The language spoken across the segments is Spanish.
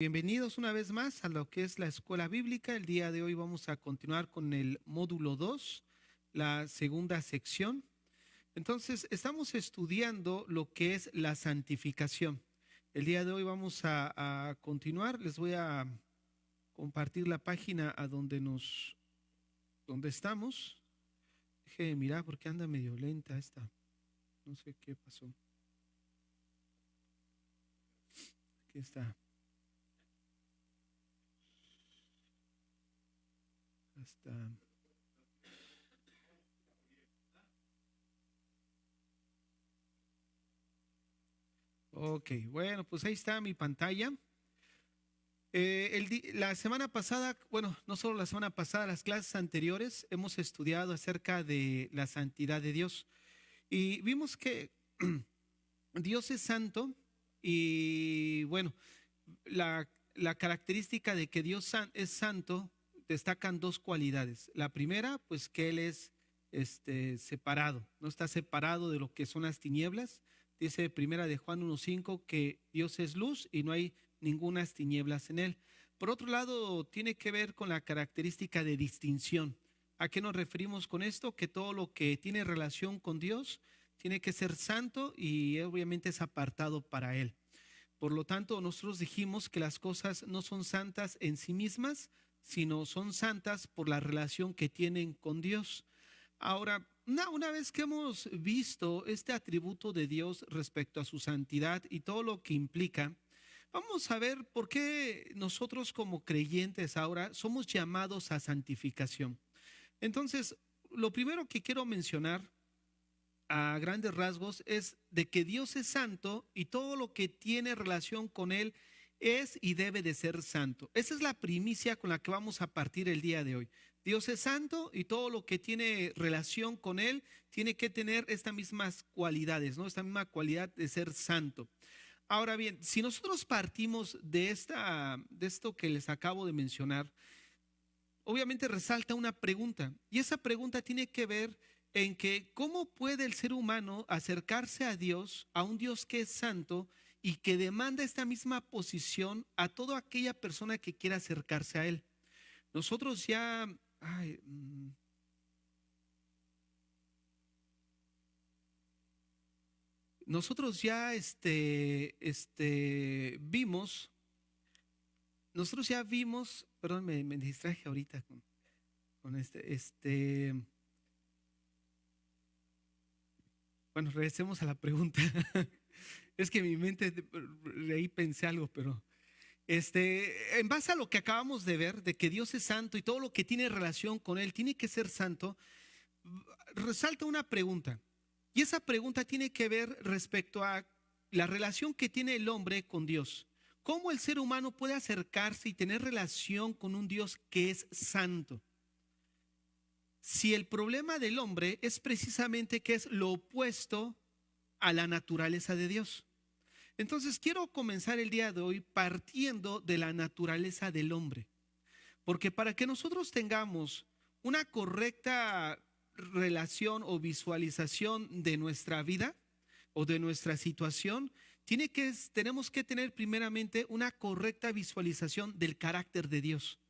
Bienvenidos una vez más a lo que es la escuela bíblica. El día de hoy vamos a continuar con el módulo 2, la segunda sección. Entonces, estamos estudiando lo que es la santificación. El día de hoy vamos a continuar. Les voy a compartir la página a donde estamos. Deje de mirar porque anda medio lenta esta. No sé qué pasó. Aquí está. Hasta. Ok, bueno, pues ahí está mi pantalla. La semana pasada, bueno, no solo la semana pasada, las clases anteriores hemos estudiado acerca de la santidad de Dios y vimos que Dios es santo y bueno, la característica de que es santo destacan dos cualidades. La primera, pues que Él es separado, no está separado de lo que son las tinieblas. Dice primera de Juan 1:5 que Dios es luz y no hay ningunas tinieblas en Él. Por otro lado, tiene que ver con la característica de distinción. ¿A qué nos referimos con esto? Que todo lo que tiene relación con Dios tiene que ser santo y obviamente es apartado para Él. Por lo tanto, nosotros dijimos que las cosas no son santas en sí mismas, sino son santas por la relación que tienen con Dios. Ahora, una vez que hemos visto este atributo de Dios respecto a su santidad y todo lo que implica, vamos a ver por qué nosotros como creyentes ahora somos llamados a santificación. Entonces, lo primero que quiero mencionar a grandes rasgos es de que Dios es santo y todo lo que tiene relación con Él es y debe de ser santo. Esa es la primicia con la que vamos a partir el día de hoy. Dios es santo y todo lo que tiene relación con Él tiene que tener estas mismas cualidades, ¿no? Esta misma cualidad de ser santo. Ahora bien, si nosotros partimos de esto que les acabo de mencionar, obviamente resalta una pregunta y esa pregunta tiene que ver en que cómo puede el ser humano acercarse a Dios, a un Dios que es santo y que demanda esta misma posición a toda aquella persona que quiera acercarse a Él. Nosotros ya, ay, nosotros ya nosotros ya vimos, perdón, me distraje ahorita con bueno, regresemos a la pregunta. Es que mi mente, de ahí pensé algo, pero en base a lo que acabamos de ver, de que Dios es santo y todo lo que tiene relación con Él tiene que ser santo, resalta una pregunta. Y esa pregunta tiene que ver respecto a la relación que tiene el hombre con Dios. ¿Cómo el ser humano puede acercarse y tener relación con un Dios que es santo? Si el problema del hombre es precisamente que es lo opuesto a la naturaleza de Dios. Entonces quiero comenzar el día de hoy partiendo de la naturaleza del hombre, porque para que nosotros tengamos una correcta relación o visualización de nuestra vida o de nuestra situación, tenemos que tener primeramente una correcta visualización del carácter de Dios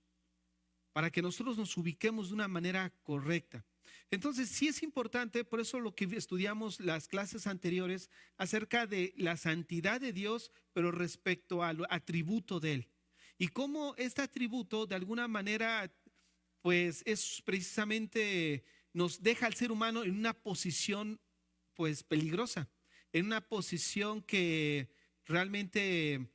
para que nosotros nos ubiquemos de una manera correcta. Entonces, sí es importante, por eso lo que estudiamos las clases anteriores acerca de la santidad de Dios, pero respecto al atributo de Él. Y cómo este atributo de alguna manera, pues es precisamente, nos deja al ser humano en una posición, pues peligrosa, en una posición que realmente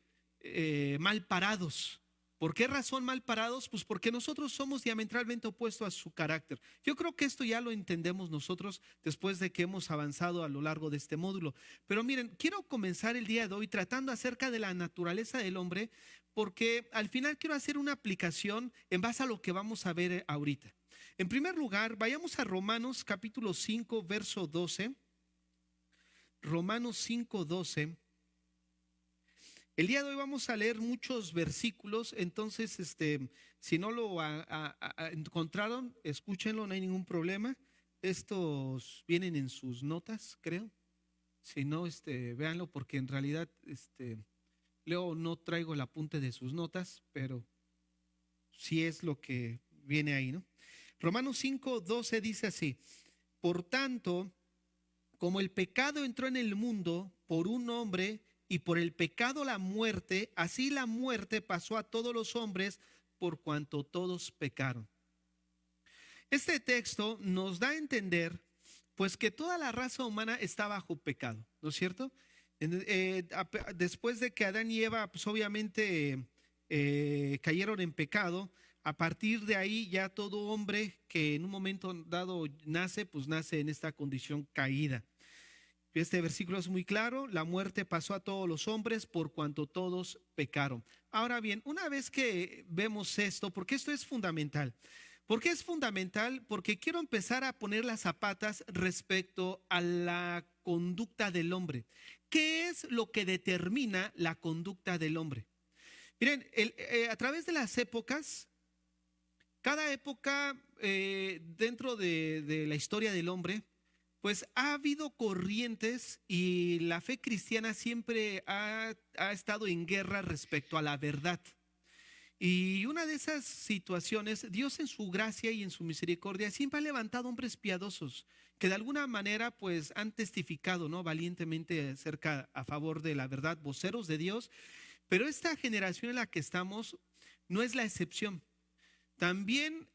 mal parados. ¿Por qué razón mal parados? Pues porque nosotros somos diametralmente opuestos a su carácter. Yo creo que esto ya lo entendemos nosotros después de que hemos avanzado a lo largo de este módulo. Pero miren, quiero comenzar el día de hoy tratando acerca de la naturaleza del hombre, porque al final quiero hacer una aplicación en base a lo que vamos a ver ahorita. En primer lugar, vayamos a Romanos capítulo 5, verso 12. Romanos 5, 12. El día de hoy vamos a leer muchos versículos, entonces, si no lo encontraron, escúchenlo, no hay ningún problema. Estos vienen en sus notas, creo. Si no, véanlo, porque en realidad, Leo, no traigo el apunte de sus notas, pero sí es lo que viene ahí, ¿no? Romanos 5:12 dice así: por tanto, como el pecado entró en el mundo por un hombre y por el pecado la muerte, así la muerte pasó a todos los hombres por cuanto todos pecaron. Este texto nos da a entender pues que toda la raza humana está bajo pecado, ¿no es cierto? Después de que Adán y Eva pues obviamente cayeron en pecado, a partir de ahí ya todo hombre que en un momento dado nace, pues nace en esta condición caída. Este versículo es muy claro: la muerte pasó a todos los hombres por cuanto todos pecaron. Ahora bien, una vez que vemos esto, porque esto es fundamental. ¿Por qué es fundamental? Porque quiero empezar a poner las zapatas respecto a la conducta del hombre. ¿Qué es lo que determina la conducta del hombre? Miren, a través de las épocas, cada época dentro de la historia del hombre, pues ha habido corrientes y la fe cristiana siempre ha estado en guerra respecto a la verdad. Y una de esas situaciones, Dios en su gracia y en su misericordia siempre ha levantado hombres piadosos que de alguna manera pues han testificado, ¿no?, valientemente acerca a favor de la verdad, voceros de Dios. Pero esta generación en la que estamos no es la excepción. También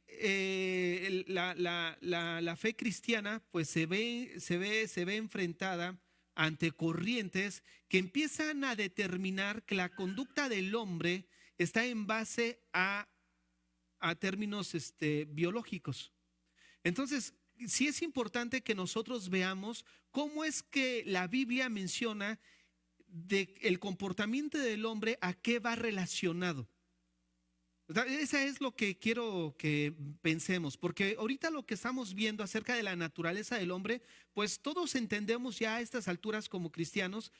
la fe cristiana pues se ve enfrentada ante corrientes que empiezan a determinar que la conducta del hombre está en base a términos biológicos. Entonces, sí es importante que nosotros veamos cómo es que la Biblia menciona el comportamiento del hombre, a qué va relacionado. Esa es lo que quiero que pensemos, porque ahorita lo que estamos viendo acerca de la naturaleza del hombre, pues todos entendemos ya a estas alturas como cristianos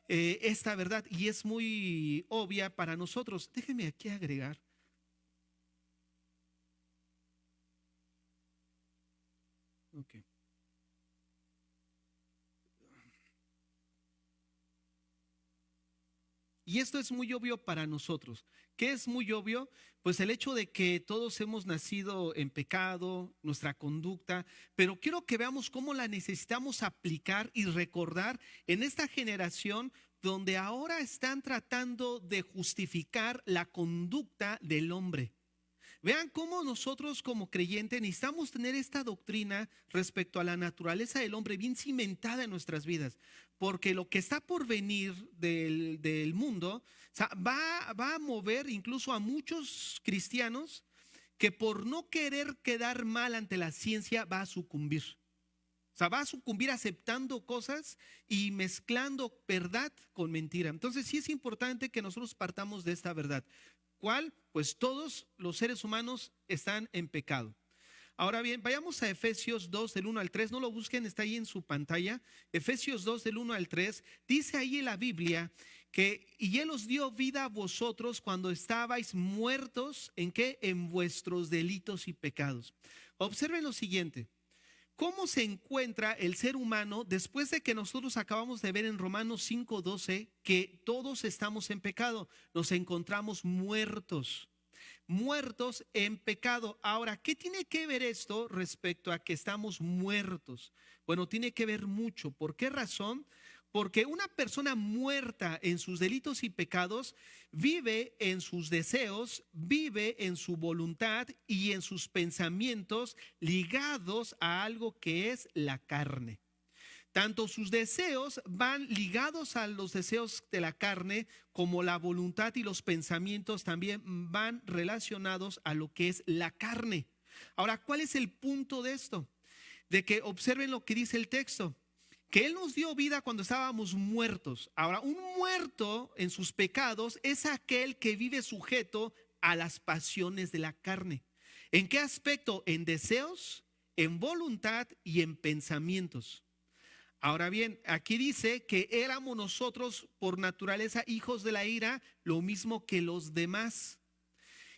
esta verdad, y es muy obvia para nosotros. Déjenme aquí agregar. Okay. Y esto es muy obvio para nosotros. ¿Qué es muy obvio? Pues el hecho de que todos hemos nacido en pecado, nuestra conducta, pero quiero que veamos cómo la necesitamos aplicar y recordar en esta generación donde ahora están tratando de justificar la conducta del hombre. Vean cómo nosotros como creyentes necesitamos tener esta doctrina respecto a la naturaleza del hombre bien cimentada en nuestras vidas, porque lo que está por venir del mundo, o sea, va a mover incluso a muchos cristianos que por no querer quedar mal ante la ciencia va a sucumbir. O sea, va a sucumbir aceptando cosas y mezclando verdad con mentira. Entonces sí es importante que nosotros partamos de esta verdad. ¿Cuál? Pues todos los seres humanos están en pecado. Ahora bien, vayamos a Efesios 2 del 1 al 3, no lo busquen, está ahí en su pantalla. Efesios 2 del 1 al 3, dice ahí en la Biblia que y Él os dio vida a vosotros cuando estabais muertos, ¿en qué? En vuestros delitos y pecados. Observen lo siguiente. ¿Cómo se encuentra el ser humano después de que nosotros acabamos de ver en Romanos 5:12 que todos estamos en pecado? Nos encontramos muertos, muertos en pecado. Ahora, ¿qué tiene que ver esto respecto a que estamos muertos? Bueno, tiene que ver mucho. ¿Por qué razón? Porque una persona muerta en sus delitos y pecados vive en sus deseos, vive en su voluntad y en sus pensamientos ligados a algo que es la carne. Tanto sus deseos van ligados a los deseos de la carne, como la voluntad y los pensamientos también van relacionados a lo que es la carne. Ahora, ¿cuál es el punto de esto? De que observen lo que dice el texto, que Él nos dio vida cuando estábamos muertos. Ahora, un muerto en sus pecados es aquel que vive sujeto a las pasiones de la carne. ¿En qué aspecto? En deseos, en voluntad y en pensamientos. Ahora bien, aquí dice que éramos nosotros por naturaleza hijos de la ira, lo mismo que los demás.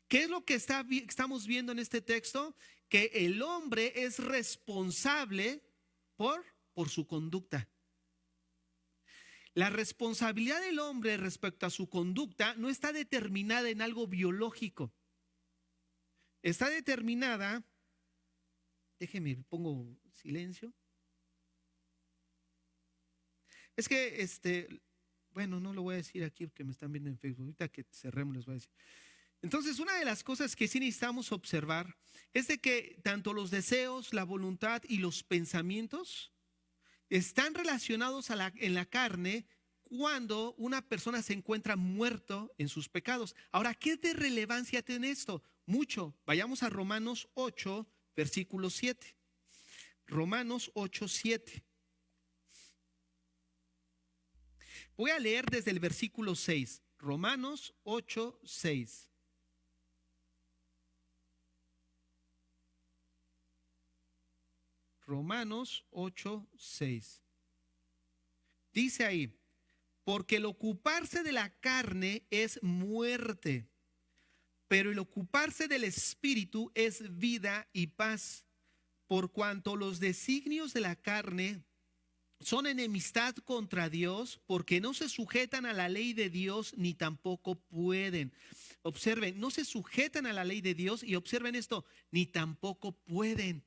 ¿Qué es lo que estamos viendo en este texto? Que el hombre es responsable por su conducta. La responsabilidad del hombre respecto a su conducta no está determinada en algo biológico. Está determinada, déjeme, pongo silencio. Es que, bueno, no lo voy a decir aquí porque me están viendo en Facebook. Ahorita que cerremos les voy a decir. Entonces, una de las cosas que sí necesitamos observar es de que tanto los deseos, la voluntad y los pensamientos están relacionados en la carne cuando una persona se encuentra muerto en sus pecados. Ahora, ¿qué de relevancia tiene esto? Mucho. Vayamos a Romanos 8, versículo 7. Romanos 8, 7. Voy a leer desde el versículo 6. Romanos 8, 6. Romanos 8, 6. Dice ahí, porque el ocuparse de la carne es muerte, pero el ocuparse del espíritu es vida y paz, por cuanto los designios de la carne son enemistad contra Dios, porque no se sujetan a la ley de Dios ni tampoco pueden. Observen, no se sujetan a la ley de Dios y observen esto, ni tampoco pueden.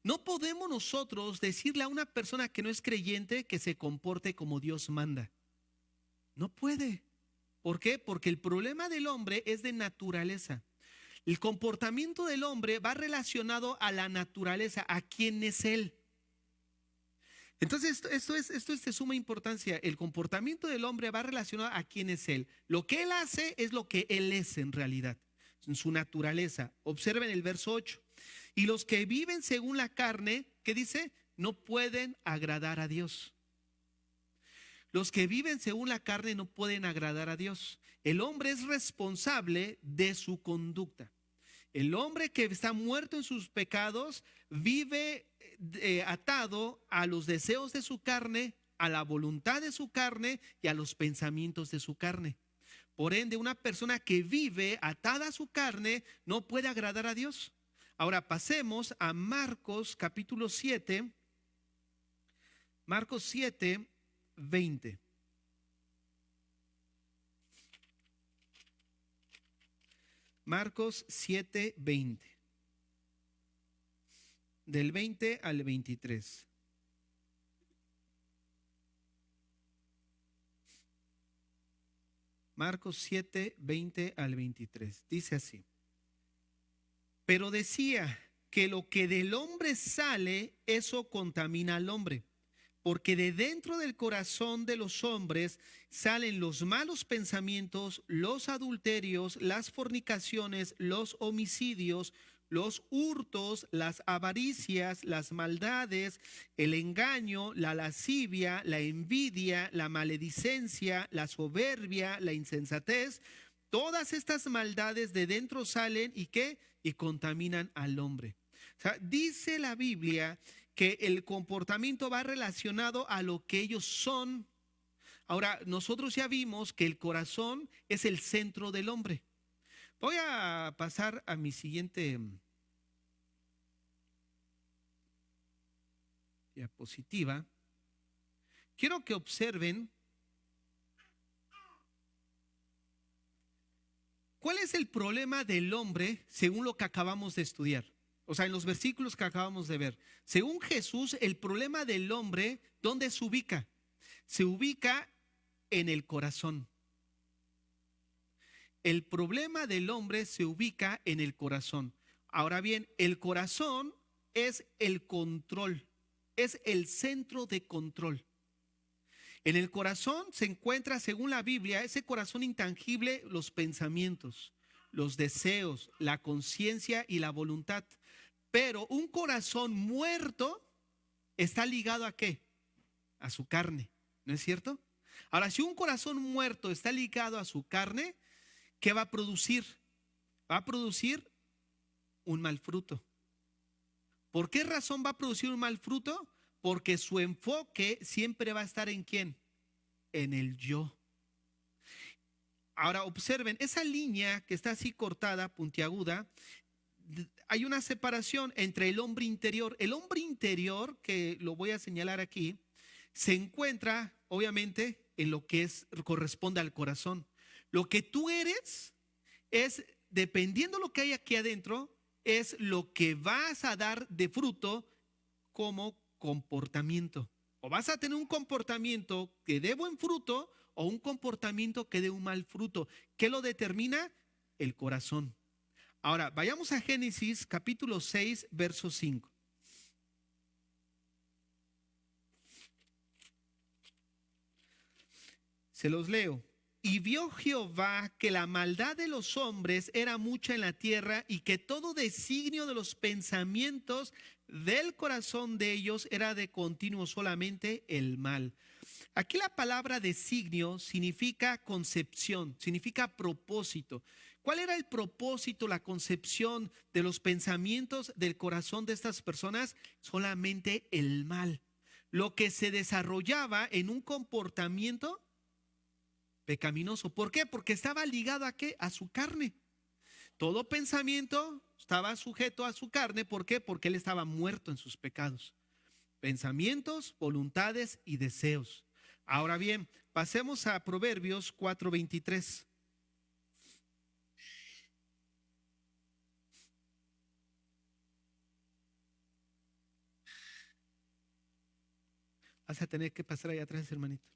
No podemos nosotros decirle a una persona que no es creyente que se comporte como Dios manda. No puede. ¿Por qué? Porque el problema del hombre es de naturaleza. El comportamiento del hombre va relacionado a la naturaleza, a quién es él. Entonces, esto es de suma importancia. El comportamiento del hombre va relacionado a quién es él. Lo que él hace es lo que él es en realidad, en su naturaleza. Observen el verso 8. Y los que viven según la carne, ¿qué dice? No pueden agradar a Dios. Los que viven según la carne no pueden agradar a Dios. El hombre es responsable de su conducta. El hombre que está muerto en sus pecados vive atado a los deseos de su carne, a la voluntad de su carne y a los pensamientos de su carne. Por ende, una persona que vive atada a su carne no puede agradar a Dios. Ahora pasemos a Marcos capítulo 7, Marcos 7, 20. Marcos 7, 20. Del 20 al 23. Marcos 7, 20 al 23. Dice así. Pero decía que lo que del hombre sale, eso contamina al hombre. Porque de dentro del corazón de los hombres salen los malos pensamientos, los adulterios, las fornicaciones, los homicidios, los hurtos, las avaricias, las maldades, el engaño, la lascivia, la envidia, la maledicencia, la soberbia, la insensatez. Todas estas maldades de dentro salen y ¿qué? Y contaminan al hombre. O sea, dice la Biblia que el comportamiento va relacionado a lo que ellos son. Ahora, nosotros ya vimos que el corazón es el centro del hombre. Voy a pasar a mi siguiente diapositiva. Quiero que observen cuál es el problema del hombre según lo que acabamos de estudiar. O sea, en los versículos que acabamos de ver. Según Jesús, el problema del hombre, ¿dónde se ubica? Se ubica en el corazón. El problema del hombre se ubica en el corazón. Ahora bien, el corazón es el control, es el centro de control. En el corazón se encuentra, según la Biblia, ese corazón intangible, los pensamientos, los deseos, la conciencia y la voluntad. Pero un corazón muerto está ligado ¿a qué? A su carne, ¿no es cierto? Ahora, si un corazón muerto está ligado a su carne, ¿qué va a producir? Va a producir un mal fruto. ¿Por qué razón va a producir un mal fruto? Porque su enfoque siempre va a estar ¿en quién? En el yo. Ahora observen, esa línea que está así cortada, puntiaguda, hay una separación entre el hombre interior. El hombre interior, que lo voy a señalar aquí, se encuentra, obviamente, en lo que corresponde al corazón. Lo que tú eres es, dependiendo de lo que hay aquí adentro, es lo que vas a dar de fruto como comportamiento. O vas a tener un comportamiento que dé buen fruto o un comportamiento que dé un mal fruto. ¿Qué lo determina? El corazón. Ahora, vayamos a Génesis capítulo 6, verso 5. Se los leo. Y vio Jehová que la maldad de los hombres era mucha en la tierra y que todo designio de los pensamientos del corazón de ellos era de continuo solamente el mal. Aquí la palabra designio significa concepción, significa propósito. ¿Cuál era el propósito, la concepción de los pensamientos del corazón de estas personas? Solamente el mal. Lo que se desarrollaba en un comportamiento pecaminoso. ¿Por qué? Porque estaba ligado a qué? A su carne. Todo pensamiento estaba sujeto a su carne. ¿Por qué? Porque él estaba muerto en sus pecados. Pensamientos, voluntades y deseos. Ahora bien, pasemos a Proverbios 4:23. Vas a tener que pasar allá atrás, hermanito.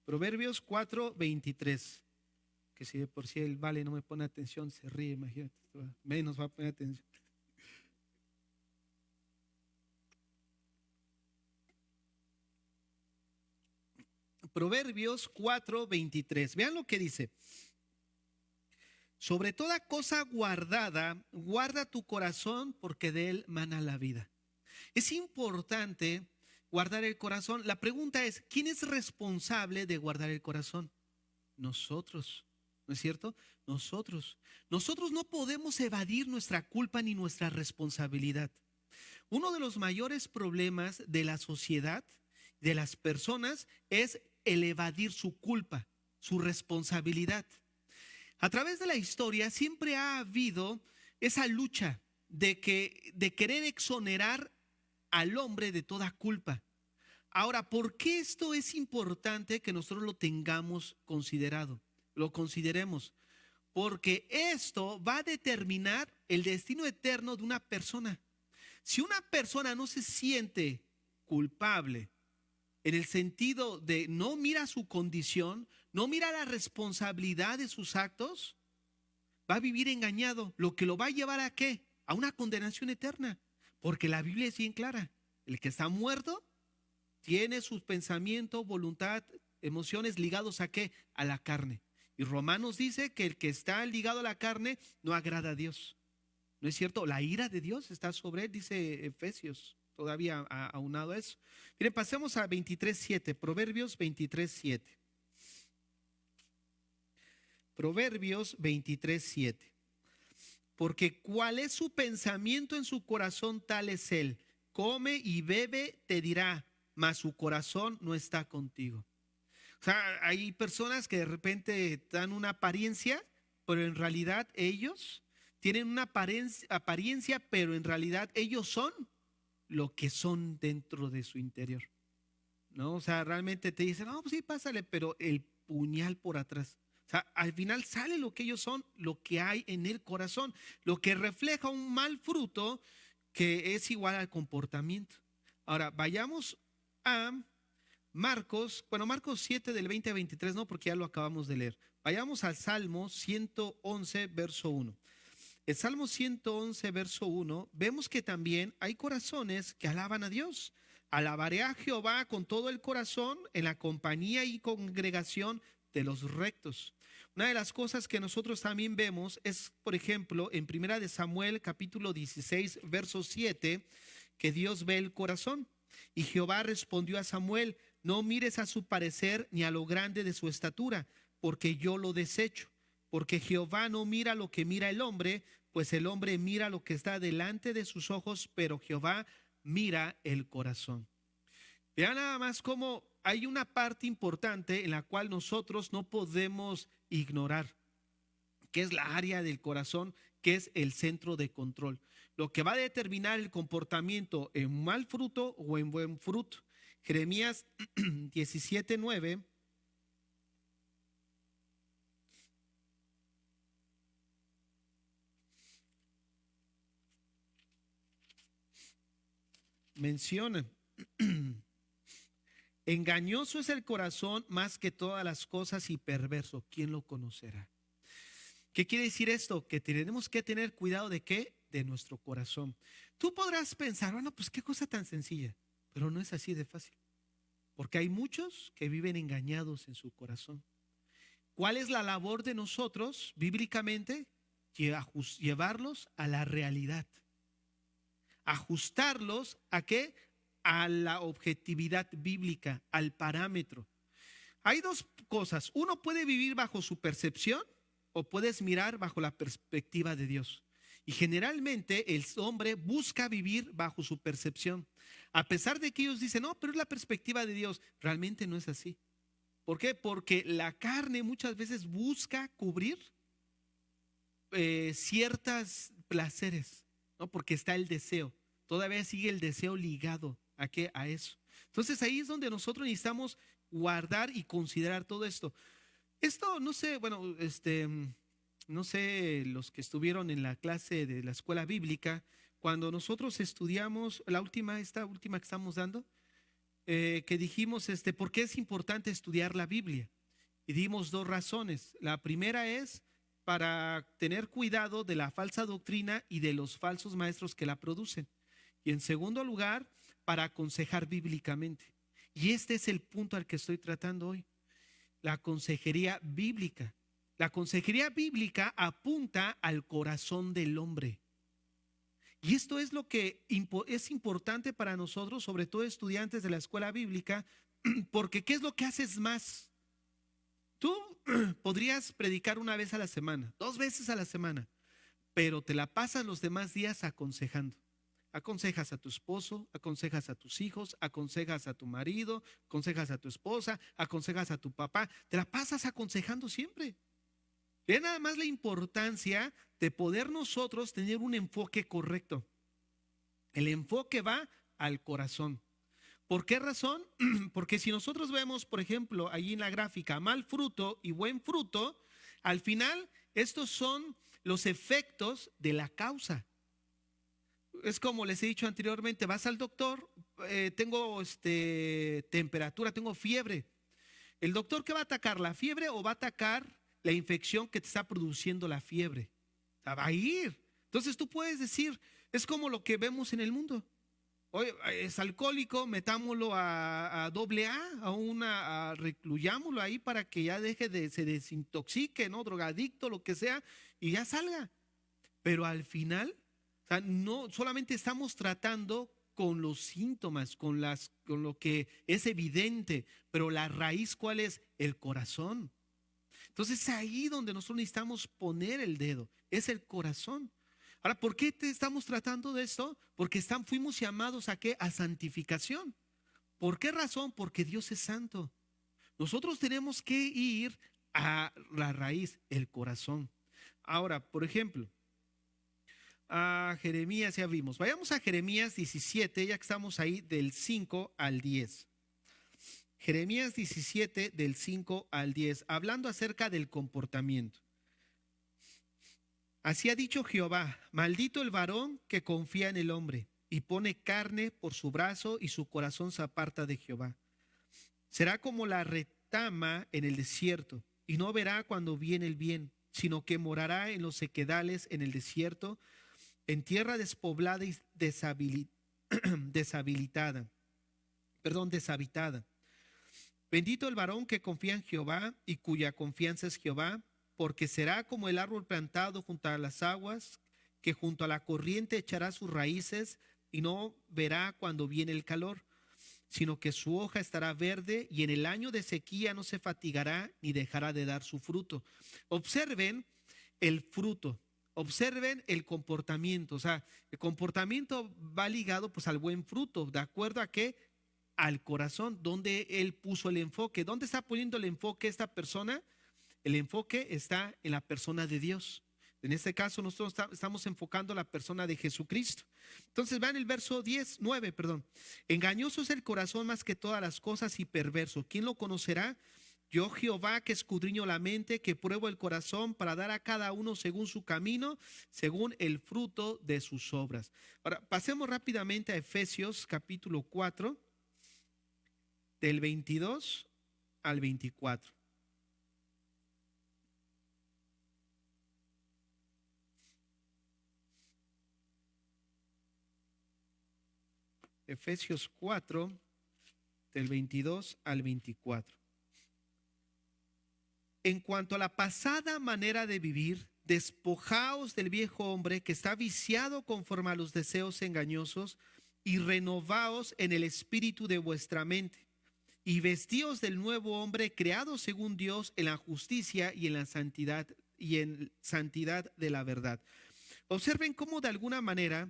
Proverbios 4:23. Que si de por sí el vale no me pone atención, se ríe, imagínate. Menos va a poner atención. Proverbios 4:23. Vean lo que dice. Sobre toda cosa guardada, guarda tu corazón porque de él mana la vida. Es importante guardar el corazón. La pregunta es, ¿quién es responsable de guardar el corazón? Nosotros, ¿no es cierto? Nosotros. Nosotros no podemos evadir nuestra culpa ni nuestra responsabilidad. Uno de los mayores problemas de la sociedad, de las personas, es el evadir su culpa, su responsabilidad. A través de la historia siempre ha habido esa lucha de querer exonerar al hombre de toda culpa. Ahora, ¿por qué esto es importante que nosotros lo tengamos considerado? Lo consideremos. Porque esto va a determinar el destino eterno de una persona. Si una persona no se siente culpable en el sentido de no mira su condición, no mira la responsabilidad de sus actos, va a vivir engañado, lo que lo va a llevar ¿a qué? A una condenación eterna. Porque la Biblia es bien clara. El que está muerto tiene sus pensamientos, voluntad, emociones ligados ¿a qué? A la carne. Y Romanos dice que el que está ligado a la carne no agrada a Dios. ¿No es cierto? La ira de Dios está sobre él, dice Efesios, todavía aunado a eso. Miren, pasemos a 23:7, Proverbios 23:7. Proverbios 23:7. Porque cuál es su pensamiento en su corazón, tal es él. Come y bebe, te dirá, mas su corazón no está contigo. O sea, hay personas que de repente dan una apariencia, pero en realidad ellos tienen una apariencia, pero en realidad ellos son lo que son dentro de su interior. ¿No? O sea, realmente te dicen, no, pues sí, pásale, pero el puñal por atrás. O sea, al final sale lo que ellos son, lo que hay en el corazón, lo que refleja un mal fruto que es igual al comportamiento. Ahora, vayamos a Marcos, bueno, Marcos 7 del 20 a 23, no, porque ya lo acabamos de leer. Vayamos al Salmo 111, verso 1. El Salmo 111, verso 1, vemos que también hay corazones que alaban a Dios. Alabaré a Jehová con todo el corazón en la compañía y congregación de los rectos. Una de las cosas que nosotros también vemos es, por ejemplo, en Primera de Samuel, capítulo 16, verso 7, que Dios ve el corazón. Y Jehová respondió a Samuel, no mires a su parecer ni a lo grande de su estatura, porque yo lo desecho. Porque Jehová no mira lo que mira el hombre, pues el hombre mira lo que está delante de sus ojos, pero Jehová mira el corazón. Vean nada más cómo hay una parte importante en la cual nosotros no podemos ignorar, que es la área del corazón, que es el centro de control. Lo que va a determinar el comportamiento en mal fruto o en buen fruto. Jeremías 17:9. Menciona, engañoso es el corazón más que todas las cosas y perverso, ¿quién lo conocerá? ¿Qué quiere decir esto? Que tenemos que tener cuidado de qué, de nuestro corazón. Tú podrás pensar, bueno, pues qué cosa tan sencilla, pero no es así de fácil, porque hay muchos que viven engañados en su corazón. ¿Cuál es la labor de nosotros bíblicamente? Llevarlos a la realidad, ajustarlos a qué, a la objetividad bíblica, al parámetro. Hay dos cosas, uno puede vivir bajo su percepción o puedes mirar bajo la perspectiva de Dios. Y generalmente el hombre busca vivir bajo su percepción, a pesar de que ellos dicen, no, pero es la perspectiva de Dios. Realmente no es así. ¿Por qué? Porque la carne muchas veces busca cubrir ciertos placeres, ¿no? Porque está el deseo. Todavía sigue el deseo ligado a qué, a eso. Entonces ahí es donde nosotros necesitamos guardar y considerar todo esto. Esto, no sé, bueno, no sé, los que estuvieron en la clase de la escuela bíblica, cuando nosotros estudiamos esta última que estamos dando, que dijimos, ¿por qué es importante estudiar la Biblia? Y dimos dos razones. La primera es para tener cuidado de la falsa doctrina y de los falsos maestros que la producen. Y en segundo lugar, para aconsejar bíblicamente. Y este es el punto al que estoy tratando hoy. La consejería bíblica. La consejería bíblica apunta al corazón del hombre. Y esto es lo que es importante para nosotros, sobre todo estudiantes de la escuela bíblica, porque ¿qué es lo que haces más? Tú podrías predicar una vez a la semana, 2 veces a la semana, pero te la pasas los demás días aconsejando. Aconsejas a tu esposo, aconsejas a tus hijos, aconsejas a tu marido, aconsejas a tu esposa, aconsejas a tu papá. Te la pasas aconsejando siempre. Ve nada más la importancia de poder nosotros tener un enfoque correcto. El enfoque va al corazón. ¿Por qué razón? Porque si nosotros vemos, por ejemplo, allí en la gráfica, mal fruto y buen fruto, al final estos son los efectos de la causa. Es como les he dicho anteriormente, vas al doctor, tengo temperatura, tengo fiebre. ¿El doctor qué va a atacar? ¿La fiebre o va a atacar la infección que te está produciendo la fiebre? O sea, va a ir. Entonces tú puedes decir, es como lo que vemos en el mundo. Oye, es alcohólico, metámoslo a AA, recluyámoslo ahí para que ya se desintoxique, ¿no? Drogadicto, lo que sea, y ya salga. Pero al final, o sea, no solamente estamos tratando con los síntomas, con lo que es evidente, pero la raíz, ¿cuál es? El corazón. Entonces es ahí donde nosotros necesitamos poner el dedo, es el corazón. Ahora, ¿por qué estamos tratando de esto? Porque fuimos llamados a qué? A santificación. ¿Por qué razón? Porque Dios es santo. Nosotros tenemos que ir a la raíz, el corazón. Ahora, por ejemplo, a Jeremías ya vimos. Vayamos a Jeremías 17, ya que estamos ahí del 5 al 10. Jeremías 17 del 5 al 10, hablando acerca del comportamiento. Así ha dicho Jehová, maldito el varón que confía en el hombre y pone carne por su brazo y su corazón se aparta de Jehová. Será como la retama en el desierto y no verá cuando viene el bien, sino que morará en los sequedales en el desierto, en tierra despoblada y deshabitada. Bendito el varón que confía en Jehová y cuya confianza es Jehová, porque será como el árbol plantado junto a las aguas, que junto a la corriente echará sus raíces y no verá cuando viene el calor, sino que su hoja estará verde y en el año de sequía no se fatigará ni dejará de dar su fruto. Observen el fruto, observen el comportamiento, o sea, el comportamiento va ligado pues al buen fruto, ¿de acuerdo a qué? Al corazón, donde él puso el enfoque. ¿Dónde está poniendo el enfoque esta persona? El enfoque está en la persona de Dios. En este caso nosotros estamos enfocando a la persona de Jesucristo. Entonces vean el verso 9, perdón. Engañoso es el corazón más que todas las cosas y perverso. ¿Quién lo conocerá? Yo Jehová, que escudriño la mente, que pruebo el corazón para dar a cada uno según su camino, según el fruto de sus obras. Ahora pasemos rápidamente a Efesios capítulo 4, del 22 al 24. Efesios 4, del 22 al 24. En cuanto a la pasada manera de vivir, despojaos del viejo hombre que está viciado conforme a los deseos engañosos y renovaos en el espíritu de vuestra mente y vestíos del nuevo hombre creado según Dios en la justicia y en santidad de la verdad. Observen cómo de alguna manera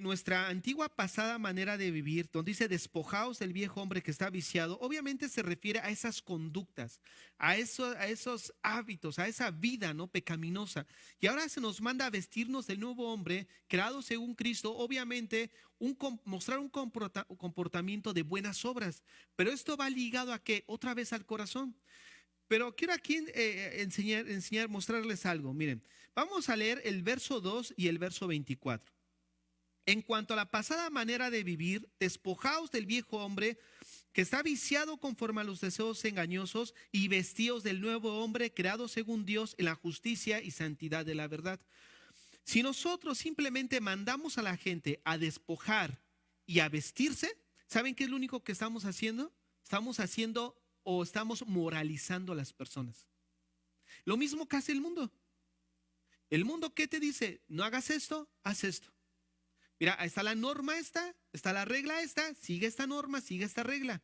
nuestra antigua pasada manera de vivir, donde dice despojaos del viejo hombre que está viciado, obviamente se refiere a esas conductas, a esos hábitos, a esa vida no pecaminosa. Y ahora se nos manda a vestirnos del nuevo hombre creado según Cristo, obviamente mostrar un comportamiento de buenas obras. Pero esto va ligado a qué? Otra vez al corazón. Pero quiero aquí mostrarles algo. Miren, vamos a leer el verso 2 y el verso 24. En cuanto a la pasada manera de vivir, despojaos del viejo hombre que está viciado conforme a los deseos engañosos y vestíos del nuevo hombre creado según Dios en la justicia y santidad de la verdad. Si nosotros simplemente mandamos a la gente a despojar y a vestirse, ¿saben qué es lo único que estamos haciendo? Estamos moralizando a las personas. Lo mismo que hace el mundo. El mundo, ¿qué te dice? No hagas esto, haz esto. Mira, está la norma esta, está la regla esta, sigue esta norma, sigue esta regla.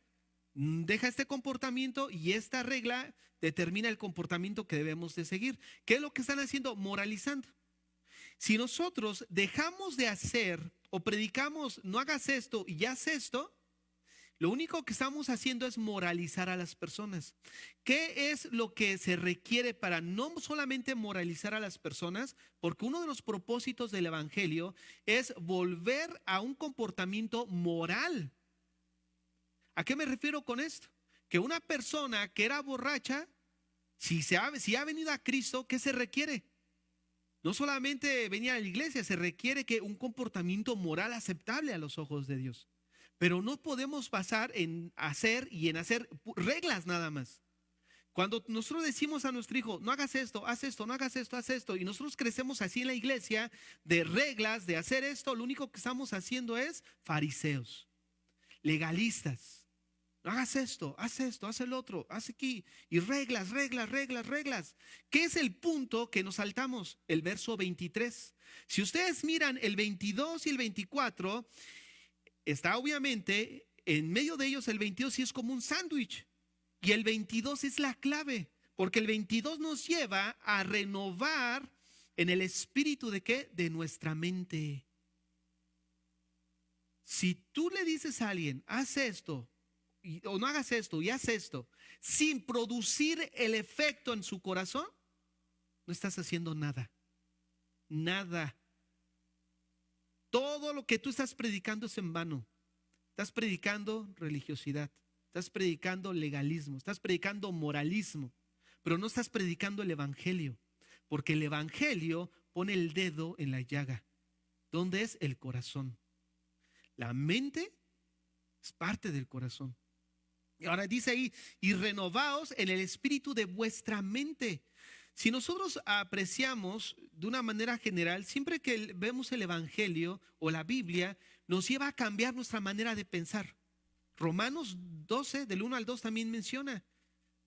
Deja este comportamiento y esta regla determina el comportamiento que debemos de seguir. ¿Qué es lo que están haciendo? Moralizando. Si nosotros dejamos de hacer o predicamos no hagas esto y haz esto, lo único que estamos haciendo es moralizar a las personas. ¿Qué es lo que se requiere para no solamente moralizar a las personas? Porque uno de los propósitos del evangelio es volver a un comportamiento moral. ¿A qué me refiero con esto? Que una persona que era borracha, si ha venido a Cristo, ¿qué se requiere? No solamente venir a la iglesia, se requiere que un comportamiento moral aceptable a los ojos de Dios. Pero no podemos basar en hacer reglas nada más. Cuando nosotros decimos a nuestro hijo, no hagas esto, haz esto, no hagas esto, haz esto, y nosotros crecemos así en la iglesia, de reglas, de hacer esto, lo único que estamos haciendo es fariseos, legalistas. No hagas esto, haz el otro, haz aquí, y reglas, reglas, reglas, reglas. ¿Qué es el punto que nos saltamos? El verso 23. Si ustedes miran el 22 y el 24, está obviamente en medio de ellos el 22 sí es como un sándwich y el 22 es la clave, porque el 22 nos lleva a renovar en el espíritu de ¿qué? De nuestra mente. Si tú le dices a alguien, haz esto o no hagas esto y haz esto, sin producir el efecto en su corazón, no estás haciendo nada. Nada. Todo lo que tú estás predicando es en vano. Estás predicando religiosidad, estás predicando legalismo, estás predicando moralismo, pero no estás predicando el evangelio, porque el evangelio pone el dedo en la llaga. ¿Dónde es? El corazón. La mente es parte del corazón. Y ahora dice ahí, y renovaos en el espíritu de vuestra mente. Si nosotros apreciamos de una manera general, siempre que vemos el evangelio o la Biblia, nos lleva a cambiar nuestra manera de pensar. Romanos 12, del 1 al 2 también menciona,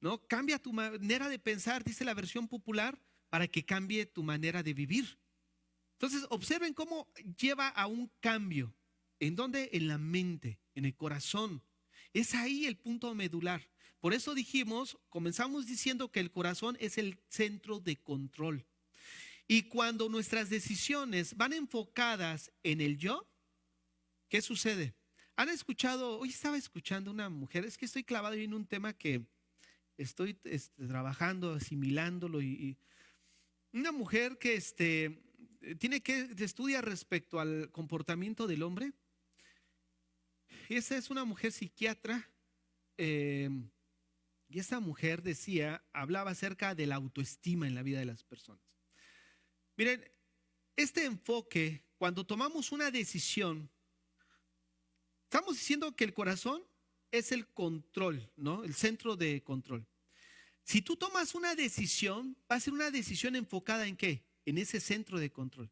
¿no? Cambia tu manera de pensar, dice la versión popular, para que cambie tu manera de vivir. Entonces, observen cómo lleva a un cambio. ¿En dónde? En la mente, en el corazón. Es ahí el punto medular. Por eso comenzamos diciendo que el corazón es el centro de control. Y cuando nuestras decisiones van enfocadas en el yo, ¿qué sucede? ¿Han escuchado? Hoy estaba escuchando una mujer, es que estoy clavado en un tema que estoy trabajando, asimilándolo y una mujer que estudia respecto al comportamiento del hombre. Esa es una mujer psiquiatra, y esa mujer hablaba acerca de la autoestima en la vida de las personas. Miren, este enfoque, cuando tomamos una decisión, estamos diciendo que el corazón es el control, ¿no? El centro de control. Si tú tomas una decisión, va a ser una decisión enfocada ¿en qué? En ese centro de control.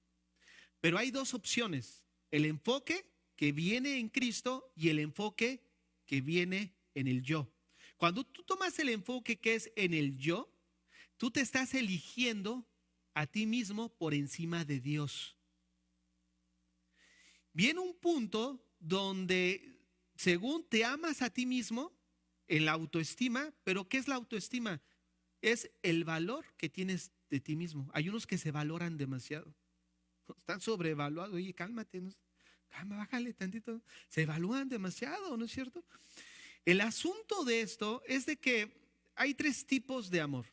Pero hay dos opciones: el enfoque que viene en Cristo y el enfoque que viene en el yo. Cuando tú tomas el enfoque que es en el yo, tú te estás eligiendo a ti mismo por encima de Dios. Viene un punto donde, según te amas a ti mismo, en la autoestima, pero ¿qué es la autoestima? Es el valor que tienes de ti mismo. Hay unos que se valoran demasiado, están sobrevaluados. Oye, cálmate, ¿no? Calma, bájale tantito. Se evalúan demasiado, ¿no es cierto? El asunto de esto es de que hay tres tipos de amor.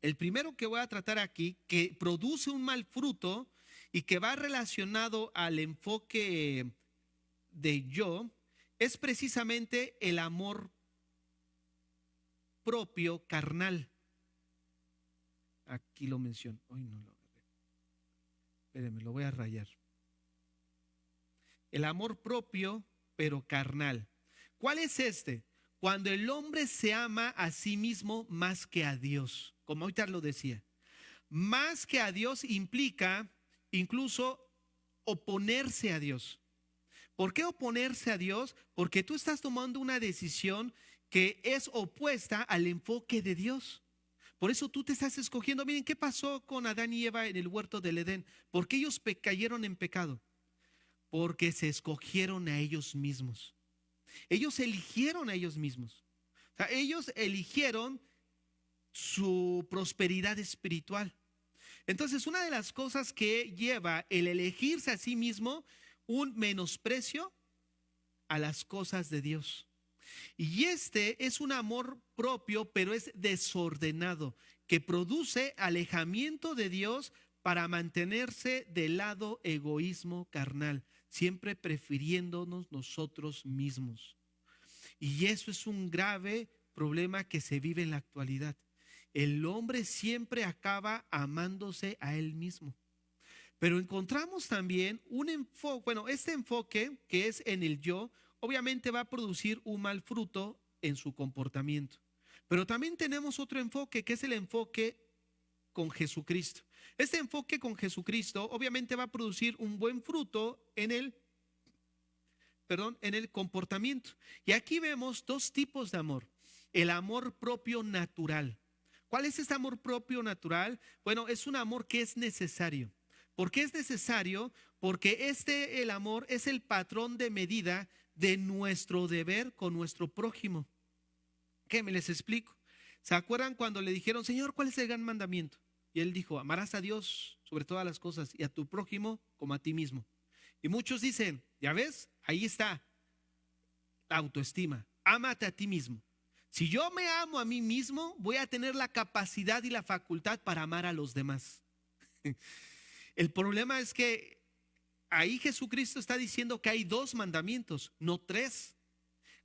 El primero que voy a tratar aquí, que produce un mal fruto y que va relacionado al enfoque de yo, es precisamente el amor propio carnal. Aquí lo menciono. Hoy no lo agarré. Espérenme, lo voy a rayar. El amor propio, pero carnal. ¿Cuál es este? Cuando el hombre se ama a sí mismo más que a Dios. Como ahorita lo decía. Más que a Dios implica incluso oponerse a Dios. ¿Por qué oponerse a Dios? Porque tú estás tomando una decisión que es opuesta al enfoque de Dios. Por eso tú te estás escogiendo. Miren, ¿qué pasó con Adán y Eva en el huerto del Edén? ¿Por qué ellos cayeron en pecado? Porque se escogieron a ellos mismos. Ellos eligieron a ellos mismos. O sea, ellos eligieron su prosperidad espiritual. Entonces, una de las cosas que lleva el elegirse a sí mismo, un menosprecio a las cosas de Dios. Y este es un amor propio, pero es desordenado, que produce alejamiento de Dios para mantenerse del lado egoísmo carnal, siempre prefiriéndonos nosotros mismos. Y eso es un grave problema que se vive en la actualidad. El hombre siempre acaba amándose a él mismo. Pero encontramos también un enfoque, bueno, este enfoque que es en el yo, obviamente va a producir un mal fruto en su comportamiento. Pero también tenemos otro enfoque, que es el enfoque con Jesucristo. Este enfoque con Jesucristo obviamente va a producir un buen fruto en el comportamiento. Y aquí vemos dos tipos de amor. El amor propio natural. ¿Cuál es este amor propio natural? Bueno, es un amor que es necesario. ¿Por qué es necesario? Porque el amor es el patrón de medida de nuestro deber con nuestro prójimo. ¿Qué? Me les explico. ¿Se acuerdan cuando le dijeron, Señor, ¿cuál es el gran mandamiento? Y él dijo, amarás a Dios sobre todas las cosas y a tu prójimo como a ti mismo. Y muchos dicen, ya ves, ahí está la autoestima. Ámate a ti mismo. Si yo me amo a mí mismo, voy a tener la capacidad y la facultad para amar a los demás. El problema es que ahí Jesucristo está diciendo que hay dos mandamientos, no tres.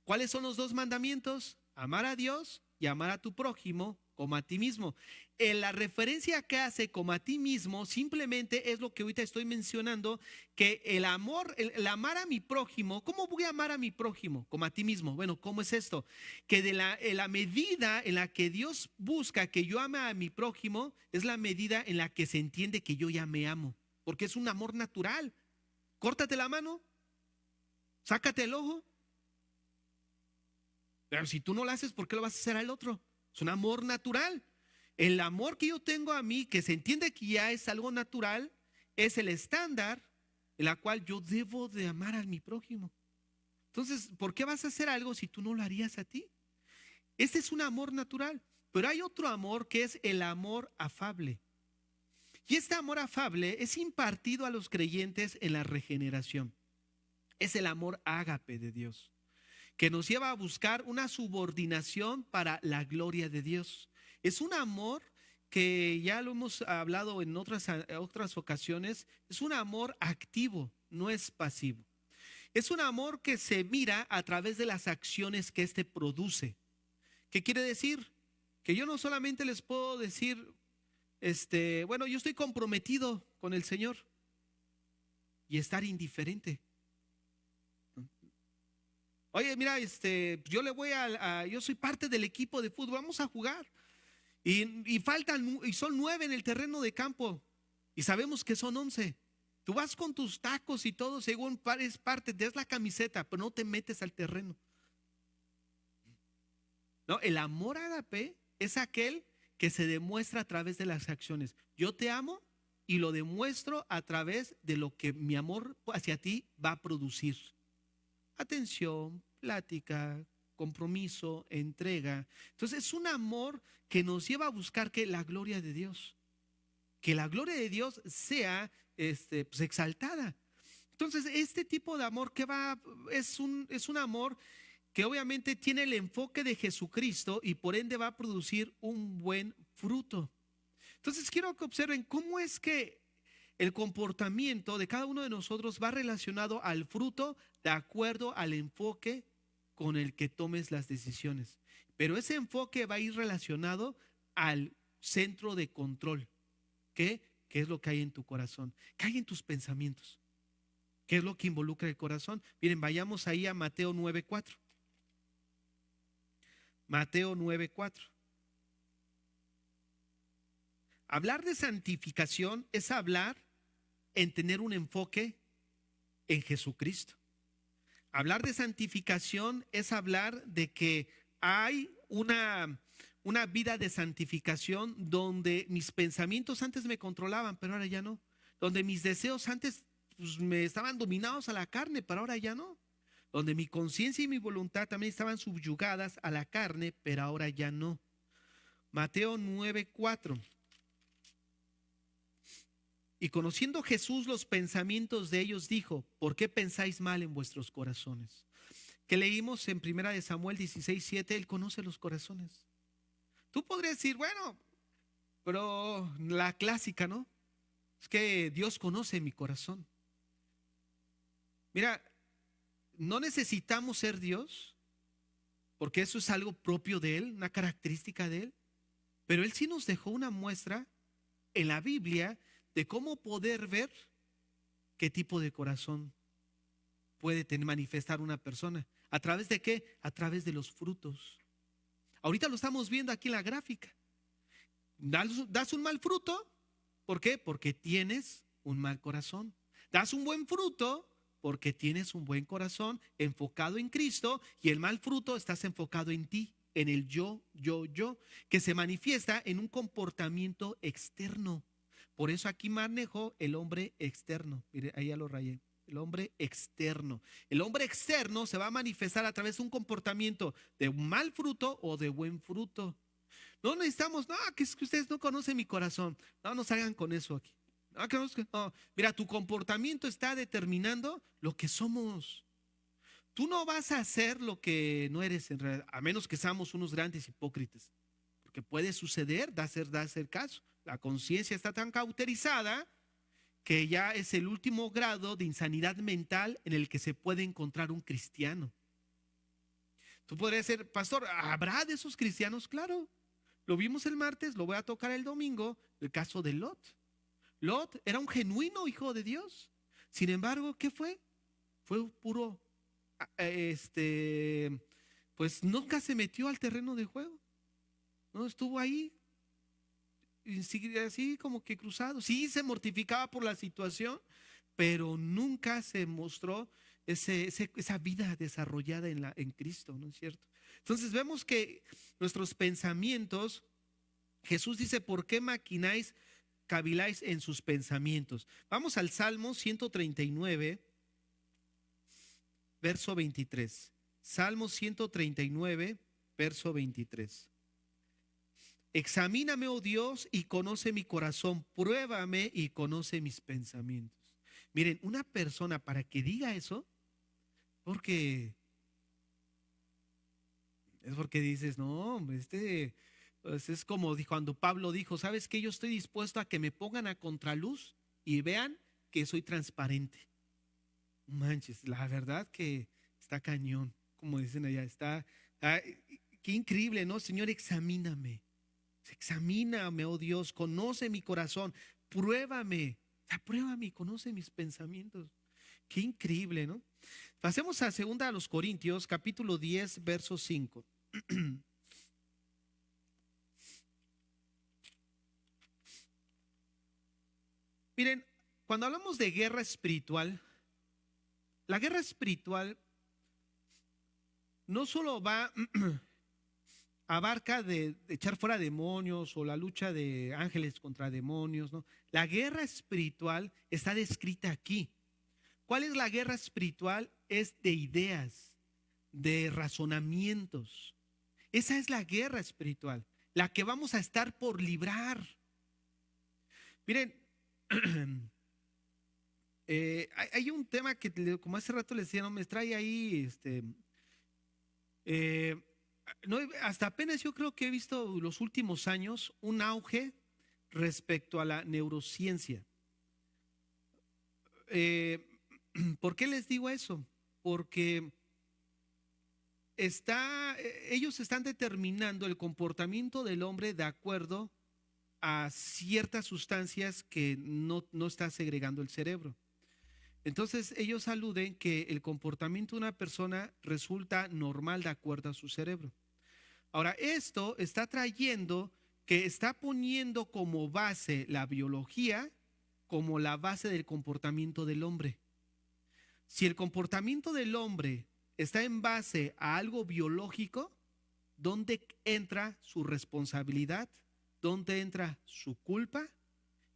¿Cuáles son los dos mandamientos? Amar a Dios y amar a tu prójimo como a ti mismo. En la referencia que hace como a ti mismo simplemente es lo que ahorita estoy mencionando, que el amor, el amar a mi prójimo. ¿Cómo voy a amar a mi prójimo? Como a ti mismo. Bueno, ¿cómo es esto? Que en la medida en la que Dios busca que yo ame a mi prójimo es la medida en la que se entiende que yo ya me amo, porque es un amor natural. Córtate la mano, sácate el ojo. Pero si tú no lo haces, ¿por qué lo vas a hacer al otro? Es un amor natural. El amor que yo tengo a mí, que se entiende que ya es algo natural, es el estándar en la cual yo debo de amar a mi prójimo. Entonces, ¿por qué vas a hacer algo si tú no lo harías a ti? Este es un amor natural. Pero hay otro amor que es el amor afable. Y este amor afable es impartido a los creyentes en la regeneración. Es el amor ágape de Dios, que nos lleva a buscar una subordinación para la gloria de Dios. Es un amor que ya lo hemos hablado en otras ocasiones, es un amor activo, no es pasivo. Es un amor que se mira a través de las acciones que éste produce. ¿Qué quiere decir? Que yo no solamente les puedo decir, bueno, yo estoy comprometido con el Señor y estar indiferente. Oye, mira, yo le voy yo soy parte del equipo de fútbol, vamos a jugar. Y son 9 en el terreno de campo y sabemos que son 11. Tú vas con tus tacos y todo, según es parte, te das la camiseta, pero no te metes al terreno. No, el amor ágape es aquel que se demuestra a través de las acciones. Yo te amo y lo demuestro a través de lo que mi amor hacia ti va a producir. Atención, plática, compromiso, entrega. Entonces es un amor que nos lleva a buscar que la gloria de Dios, que la gloria de Dios sea pues exaltada. Entonces este tipo de amor es un amor que obviamente tiene el enfoque de Jesucristo y por ende va a producir un buen fruto. Entonces quiero que observen cómo es que el comportamiento de cada uno de nosotros va relacionado al fruto de acuerdo al enfoque con el que tomes las decisiones. Pero ese enfoque va a ir relacionado al centro de control. ¿Qué es lo que hay en tu corazón? ¿Qué hay en tus pensamientos? ¿Qué es lo que involucra el corazón? Miren, vayamos ahí a Mateo 9:4. Mateo 9:4. Hablar de santificación es hablar en tener un enfoque en Jesucristo. Hablar de santificación es hablar de que hay una vida de santificación donde mis pensamientos antes me controlaban, pero ahora ya no. Donde mis deseos antes pues, me estaban dominados a la carne, pero ahora ya no. Donde mi conciencia y mi voluntad también estaban subyugadas a la carne, pero ahora ya no. Mateo 9:4. Y conociendo Jesús los pensamientos de ellos, dijo: ¿por qué pensáis mal en vuestros corazones? Que leímos en 1 Samuel 16:7, Él conoce los corazones. Tú podrías decir, bueno, pero la clásica, ¿no? Es que Dios conoce mi corazón. Mira, no necesitamos ser Dios, porque eso es algo propio de Él, una característica de Él. Pero Él sí nos dejó una muestra en la Biblia de cómo poder ver qué tipo de corazón puede manifestar una persona. ¿A través de qué? A través de los frutos. Ahorita lo estamos viendo aquí en la gráfica. Das un mal fruto, ¿por qué? Porque tienes un mal corazón. Das un buen fruto porque tienes un buen corazón enfocado en Cristo, y el mal fruto estás enfocado en ti, en el yo, que se manifiesta en un comportamiento externo. Por eso aquí manejo el hombre externo. Mire, ahí ya lo rayé. El hombre externo. El hombre externo se va a manifestar a través de un comportamiento de un mal fruto o de buen fruto. No necesitamos, no, que es que ustedes no conocen mi corazón. No nos hagan con eso aquí. No, mira, tu comportamiento está determinando lo que somos. Tú no vas a hacer lo que no eres en realidad, a menos que seamos unos grandes hipócritas. Porque puede suceder, da ser caso. La conciencia está tan cauterizada que ya es el último grado de insanidad mental en el que se puede encontrar un cristiano. Tú podrías ser, pastor, ¿habrá de esos cristianos? Claro, lo vimos el martes, lo voy a tocar el domingo, el caso de Lot. Lot era un genuino hijo de Dios. Sin embargo, ¿qué fue? Fue puro, pues nunca se metió al terreno de juego. No estuvo ahí, así como que cruzado. Sí se mortificaba por la situación, pero nunca se mostró esa vida desarrollada en Cristo, ¿no es cierto? Entonces vemos que nuestros pensamientos, Jesús dice: ¿por qué maquináis, caviláis en sus pensamientos? Vamos al Salmo 139, verso 23. Salmo 139, verso 23. Examíname, oh Dios, y conoce mi corazón, pruébame y conoce mis pensamientos. Miren, una persona para que diga eso, es porque dices, no, hombre, Pues es como cuando Pablo dijo, ¿sabes qué? Yo estoy dispuesto a que me pongan a contraluz y vean que soy transparente. Manches, la verdad que está cañón, como dicen allá, ah, qué increíble, ¿no? Señor, examíname, oh Dios, conoce mi corazón, pruébame, pruébame y conoce mis pensamientos. Qué increíble, ¿no? Pasemos a segunda a los Corintios, capítulo 10, verso 5. Miren, cuando hablamos de guerra espiritual, la guerra espiritual no solo va, abarca de echar fuera demonios o la lucha de ángeles contra demonios, ¿no? La guerra espiritual está descrita aquí. ¿Cuál es la guerra espiritual? Es de ideas, de razonamientos. Esa es la guerra espiritual, la que vamos a estar por librar. Miren, hay un tema que, como hace rato les decía, no me trae ahí, eh, no, hasta apenas yo creo que he visto los últimos años un auge respecto a la neurociencia. ¿Por qué les digo eso? Porque ellos están determinando el comportamiento del hombre de acuerdo a ciertas sustancias que no está segregando el cerebro. Entonces ellos aluden que el comportamiento de una persona resulta normal de acuerdo a su cerebro. Ahora, esto está trayendo que está poniendo como base la biología como la base del comportamiento del hombre. Si el comportamiento del hombre está en base a algo biológico, ¿dónde entra su responsabilidad? ¿Dónde entra su culpa?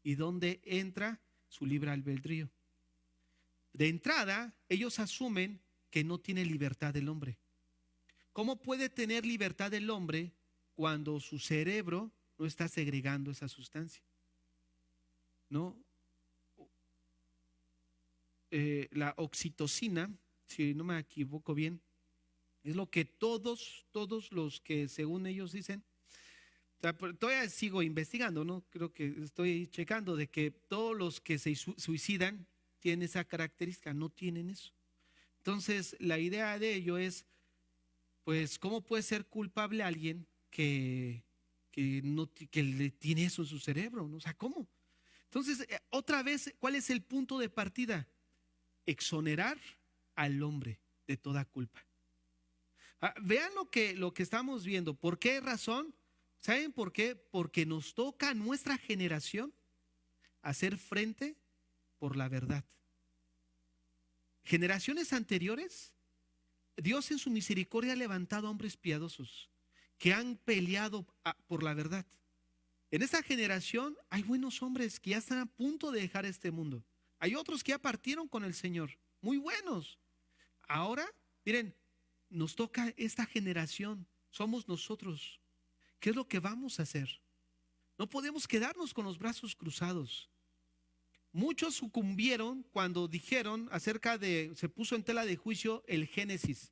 ¿Y dónde entra su libre albedrío? De entrada, ellos asumen que no tiene libertad el hombre. ¿Cómo puede tener libertad el hombre cuando su cerebro no está segregando esa sustancia? ¿No? La oxitocina, si no me equivoco bien, es lo que todos los que según ellos dicen, o sea, todavía sigo investigando, ¿no? Creo que estoy checando de que todos los que se suicidan tienen esa característica, no tienen eso. Entonces, la idea de ello es, pues, ¿cómo puede ser culpable a alguien que le tiene eso en su cerebro, ¿no? O sea, ¿cómo? Entonces, otra vez, ¿cuál es el punto de partida? Exonerar al hombre de toda culpa. Vean lo que estamos viendo. ¿Por qué razón? ¿Saben por qué? Porque nos toca a nuestra generación hacer frente por la verdad. Generaciones anteriores, Dios en su misericordia ha levantado hombres piadosos que han peleado por la verdad. En esta generación hay buenos hombres que ya están a punto de dejar este mundo. Hay otros que ya partieron con el Señor, muy buenos. Ahora, miren, nos toca esta generación, somos nosotros. ¿Qué es lo que vamos a hacer? No podemos quedarnos con los brazos cruzados. Muchos sucumbieron cuando dijeron se puso en tela de juicio el Génesis.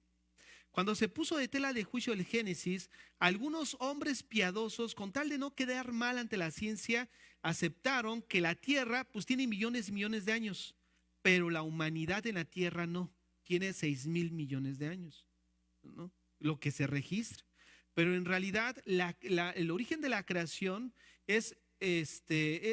Cuando se puso de tela de juicio el Génesis, algunos hombres piadosos, con tal de no quedar mal ante la ciencia, aceptaron que la Tierra pues tiene millones y millones de años, pero la humanidad en la Tierra no, tiene 6,000 millones de años, ¿no? Lo que se registra. Pero en realidad el origen de la creación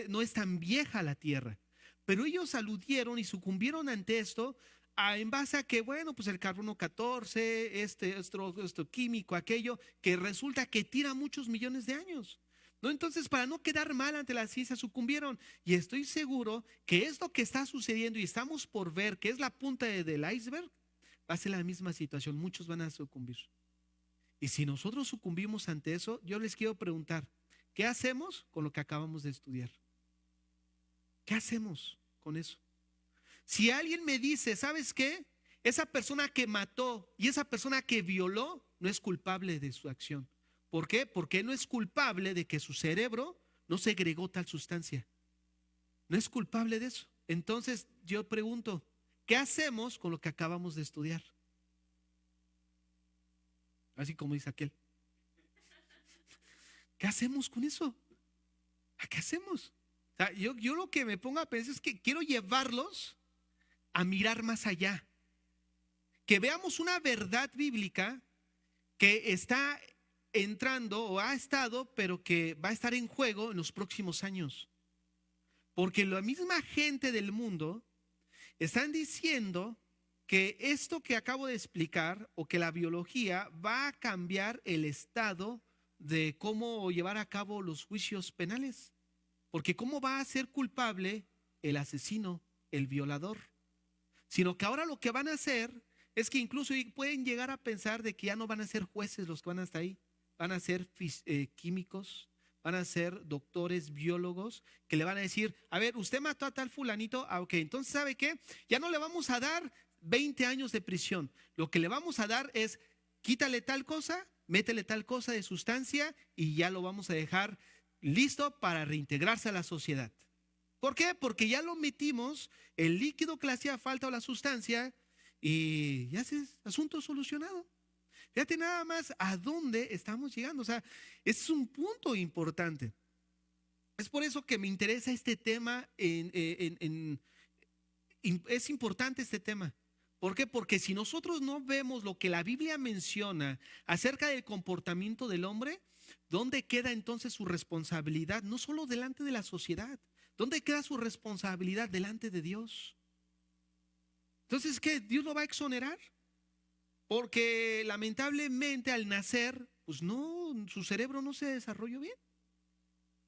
no es tan vieja la Tierra. Pero ellos aludieron y sucumbieron ante esto en base a que, bueno, pues el carbono 14, esto químico, aquello, que resulta que tira muchos millones de años, ¿no? Entonces, para no quedar mal ante la ciencia, sucumbieron. Y estoy seguro que esto que está sucediendo y estamos por ver, que es la punta del iceberg, va a ser la misma situación. Muchos van a sucumbir. Y si nosotros sucumbimos ante eso, yo les quiero preguntar, ¿qué hacemos con lo que acabamos de estudiar? ¿Qué hacemos con eso? Si alguien me dice, ¿sabes qué? Esa persona que mató y esa persona que violó no es culpable de su acción. ¿Por qué? Porque no es culpable de que su cerebro no segregó tal sustancia. No es culpable de eso. Entonces yo pregunto, ¿qué hacemos con lo que acabamos de estudiar? Así como dice aquel. ¿Qué hacemos con eso? ¿A qué hacemos? O sea, yo lo que me pongo a pensar es que quiero llevarlos a mirar más allá. Que veamos una verdad bíblica que está entrando o ha estado, pero que va a estar en juego en los próximos años. Porque la misma gente del mundo están diciendo que esto que acabo de explicar o que la biología va a cambiar el estado de cómo llevar a cabo los juicios penales. Porque cómo va a ser culpable el asesino, el violador. Sino que ahora lo que van a hacer es que incluso pueden llegar a pensar de que ya no van a ser jueces los que van hasta ahí. Van a ser químicos, van a ser doctores, biólogos, que le van a decir, a ver, usted mató a tal fulanito, ok, entonces ¿sabe qué? Ya no le vamos a dar 20 años de prisión. Lo que le vamos a dar es, quítale tal cosa, métele tal cosa de sustancia y ya lo vamos a dejar listo para reintegrarse a la sociedad. ¿Por qué? Porque ya lo metimos, el líquido que le hacía falta o la sustancia, y ya es asunto solucionado. Fíjate nada más a dónde estamos llegando. O sea, es un punto importante. Es por eso que me interesa este tema. Es importante este tema. ¿Por qué? Porque si nosotros no vemos lo que la Biblia menciona acerca del comportamiento del hombre, ¿dónde queda entonces su responsabilidad? No solo delante de la sociedad. ¿Dónde queda su responsabilidad delante de Dios? Entonces, ¿qué? ¿Dios lo va a exonerar? Porque lamentablemente al nacer, pues no, su cerebro no se desarrolló bien.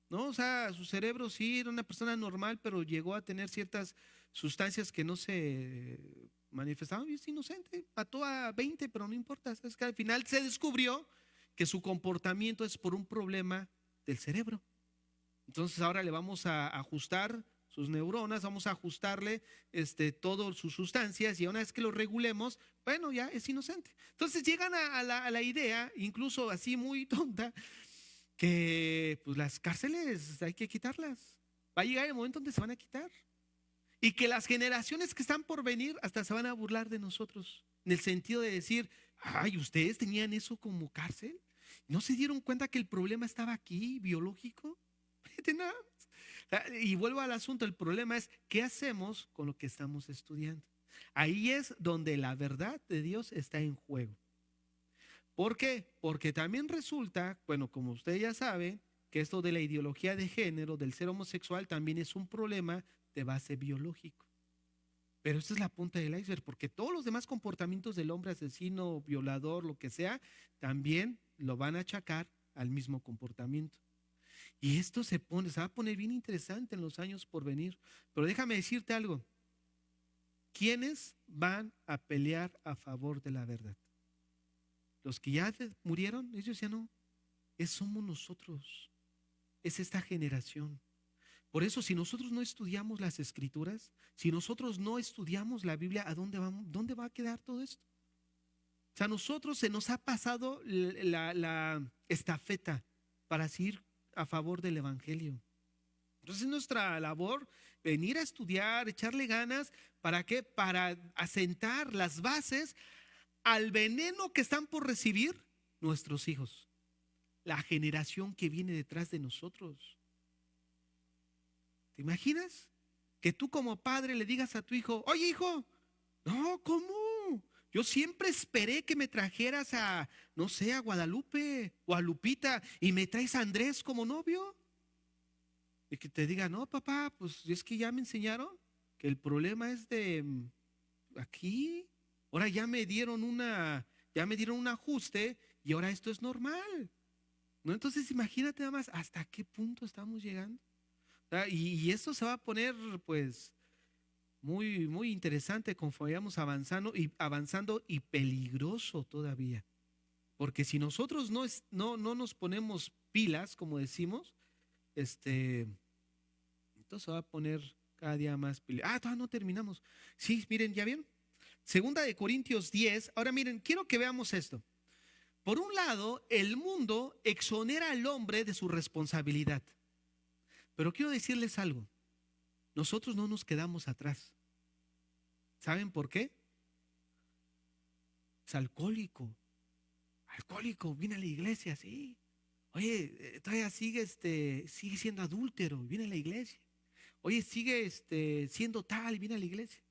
¿No? O sea, su cerebro sí era una persona normal, pero llegó a tener ciertas sustancias que no se manifestaban. Y es inocente, mató a 20, pero no importa. Es que al final se descubrió que su comportamiento es por un problema del cerebro. Entonces ahora le vamos a ajustar sus neuronas, vamos a ajustarle todas sus sustancias y una vez que lo regulemos, bueno, ya es inocente. Entonces llegan a la idea, incluso así muy tonta, que pues las cárceles hay que quitarlas. Va a llegar el momento donde se van a quitar. Y que las generaciones que están por venir hasta se van a burlar de nosotros. En el sentido de decir, ay, ustedes tenían eso como cárcel. ¿No se dieron cuenta que el problema estaba aquí, biológico? Nada más. Y vuelvo al asunto, el problema es qué hacemos con lo que estamos estudiando. Ahí es donde la verdad de Dios está en juego. ¿Por qué? Porque también resulta, bueno, como usted ya sabe, que esto de la ideología de género, del ser homosexual, también es un problema de base biológico. Pero esta es la punta del iceberg, porque todos los demás comportamientos del hombre asesino, violador, lo que sea, también lo van a achacar al mismo comportamiento. Y esto se va a poner bien interesante en los años por venir. Pero déjame decirte algo. ¿Quiénes van a pelear a favor de la verdad? Los que ya murieron, ellos ya no. Somos nosotros. Es esta generación. Por eso, si nosotros no estudiamos las escrituras, si nosotros no estudiamos la Biblia, ¿a dónde vamos? ¿Dónde va a quedar todo esto? O sea, a nosotros se nos ha pasado la estafeta para seguir a favor del Evangelio. Entonces es nuestra labor venir a estudiar, echarle ganas, ¿para qué? Para asentar las bases al veneno que están por recibir nuestros hijos, la generación que viene detrás de nosotros. ¿Te imaginas? Que tú como padre le digas a tu hijo, oye hijo, no, ¿cómo? Yo siempre esperé que me trajeras a, no sé, a Guadalupe o a Lupita y me traes a Andrés como novio. Y que te diga, no, papá, pues es que ya me enseñaron que el problema es de aquí. Ahora ya me dieron un ajuste y ahora esto es normal. ¿No? Entonces imagínate nada más hasta qué punto estamos llegando. Y esto se va a poner pues muy, muy interesante conforme vamos avanzando y peligroso todavía. Porque si nosotros no nos ponemos pilas, como decimos, entonces se va a poner cada día más peligroso. Todavía no terminamos. Sí, miren, ¿ya vieron? Segunda de Corintios 10. Ahora miren, quiero que veamos esto. Por un lado, el mundo exonera al hombre de su responsabilidad. Pero quiero decirles algo. Nosotros no nos quedamos atrás. ¿Saben por qué? Es alcohólico. Alcohólico, viene a la iglesia, sí. Oye, todavía sigue, sigue siendo adúltero y viene a la iglesia. Oye, sigue siendo tal y viene a la iglesia.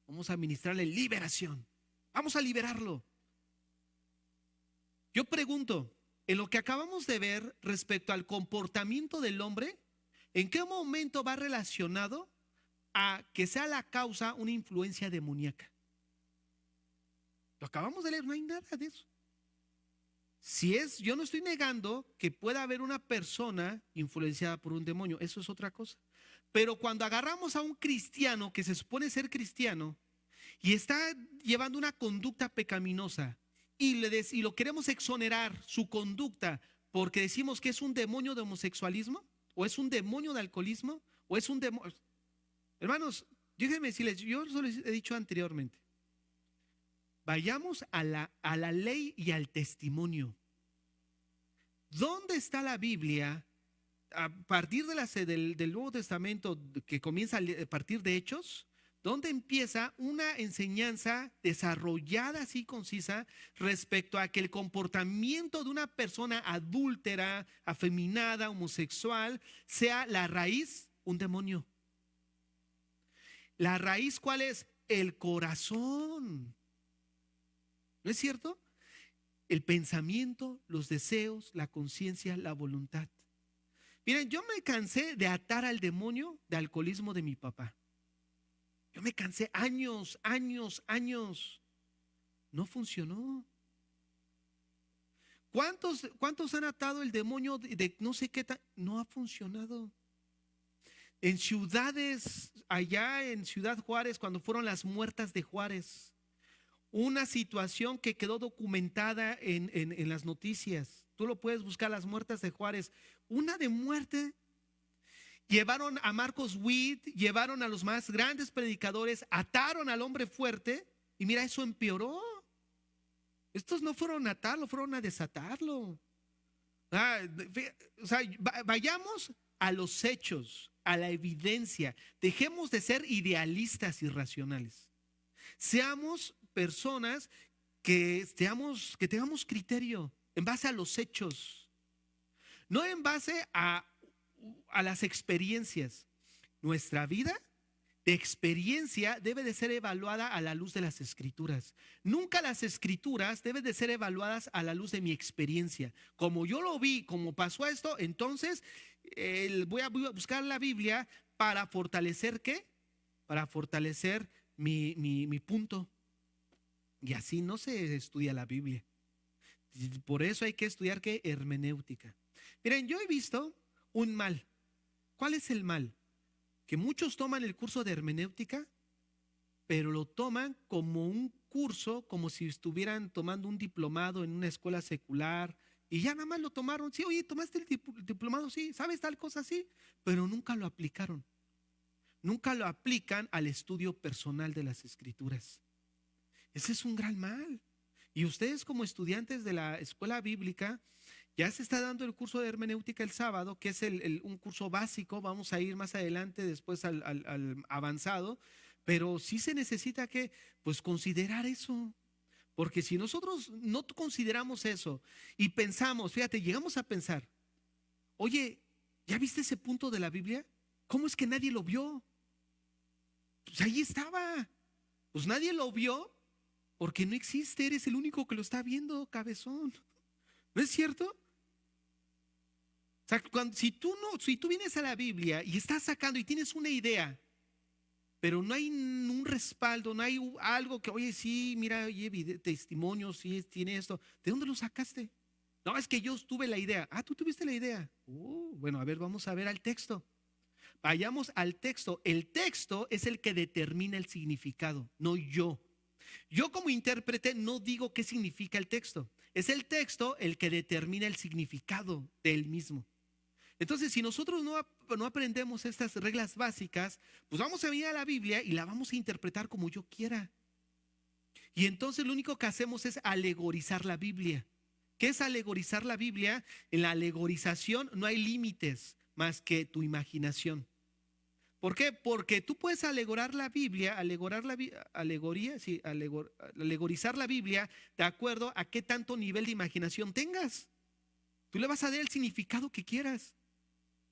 Vamos a administrarle liberación. Vamos a liberarlo. Yo pregunto, en lo que acabamos de ver respecto al comportamiento del hombre, ¿en qué momento va relacionado a que sea la causa una influencia demoníaca? Lo acabamos de leer, no hay nada de eso. Si es, yo no estoy negando que pueda haber una persona influenciada por un demonio, eso es otra cosa. Pero cuando agarramos a un cristiano que se supone ser cristiano y está llevando una conducta pecaminosa y lo queremos exonerar su conducta porque decimos que es un demonio de homosexualismo o es un demonio de alcoholismo o es un demonio. Hermanos, déjenme decirles, yo eso les he dicho anteriormente. Vayamos a la ley y al testimonio. ¿Dónde está la Biblia a partir del Nuevo Testamento que comienza a partir de Hechos? ¿Dónde empieza una enseñanza desarrollada así concisa respecto a que el comportamiento de una persona adúltera, afeminada, homosexual, sea la raíz un demonio? ¿La raíz cuál es? El corazón. ¿No es cierto? El pensamiento, los deseos, la conciencia, la voluntad. Miren, yo me cansé de atar al demonio de alcoholismo de mi papá. Yo me cansé años. No funcionó. ¿Cuántos han atado el demonio de no sé qué? No ha funcionado. En ciudades, allá en Ciudad Juárez, cuando fueron las muertas de Juárez, una situación que quedó documentada en las noticias. Tú lo puedes buscar, las muertas de Juárez. Una de muerte. Llevaron a Marcos Witt, llevaron a los más grandes predicadores, ataron al hombre fuerte y mira, eso empeoró. Estos no fueron a atarlo, fueron a desatarlo. O sea, vayamos a los hechos, a la evidencia. Dejemos de ser idealistas y racionales. Seamos personas que tengamos criterio en base a los hechos, no en base a las experiencias. Nuestra vida de experiencia debe de ser evaluada a la luz de las escrituras. Nunca las escrituras deben de ser evaluadas a la luz de mi experiencia. Como yo lo vi, como pasó esto, entonces voy a buscar la Biblia para fortalecer ¿qué? Para fortalecer mi punto. Y así no se estudia la Biblia. Por eso hay que estudiar ¿qué? Hermenéutica. Miren, yo he visto un mal. ¿Cuál es el mal? Que muchos toman el curso de hermenéutica, pero lo toman como un curso, como si estuvieran tomando un diplomado en una escuela secular, y ya nada más lo tomaron. Sí, oye, tomaste el diplomado, sí, sabes tal cosa, sí, pero nunca lo aplicaron. Nunca lo aplican al estudio personal de las escrituras. Ese es un gran mal. Y ustedes como estudiantes de la escuela bíblica, ya se está dando el curso de hermenéutica el sábado, que es un curso básico. Vamos a ir más adelante después al avanzado, pero sí se necesita que pues considerar eso, porque si nosotros no consideramos eso y pensamos, fíjate, llegamos a pensar, oye, ¿ya viste ese punto de la Biblia? ¿Cómo es que nadie lo vio? Pues ahí estaba, pues nadie lo vio porque no existe, eres el único que lo está viendo, cabezón. ¿No es cierto? O sea, si tú vienes a la Biblia y estás sacando y tienes una idea, pero no hay un respaldo, no hay algo que, oye, sí, mira, oye, testimonios, sí, tiene esto. ¿De dónde lo sacaste? No, es que yo tuve la idea. Ah, tú tuviste la idea. Bueno, a ver, vamos a ver al texto. Vayamos al texto. El texto es el que determina el significado, no yo. Yo como intérprete no digo qué significa el texto. Es el texto el que determina el significado del mismo. Entonces, si nosotros no aprendemos estas reglas básicas, pues vamos a venir a la Biblia y la vamos a interpretar como yo quiera. Y entonces lo único que hacemos es alegorizar la Biblia. ¿Qué es alegorizar la Biblia? En la alegorización no hay límites más que tu imaginación. ¿Por qué? Porque tú puedes alegorizar la Biblia de acuerdo a qué tanto nivel de imaginación tengas. Tú le vas a dar el significado que quieras,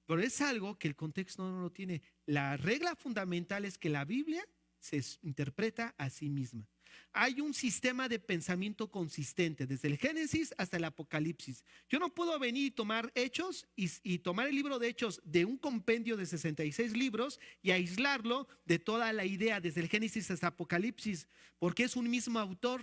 pero es algo que el contexto no lo tiene. La regla fundamental es que la Biblia se interpreta a sí misma. Hay un sistema de pensamiento consistente desde el Génesis hasta el Apocalipsis. Yo no puedo venir y tomar Hechos y tomar el libro de Hechos de un compendio de 66 libros y aislarlo de toda la idea desde el Génesis hasta Apocalipsis, porque es un mismo autor.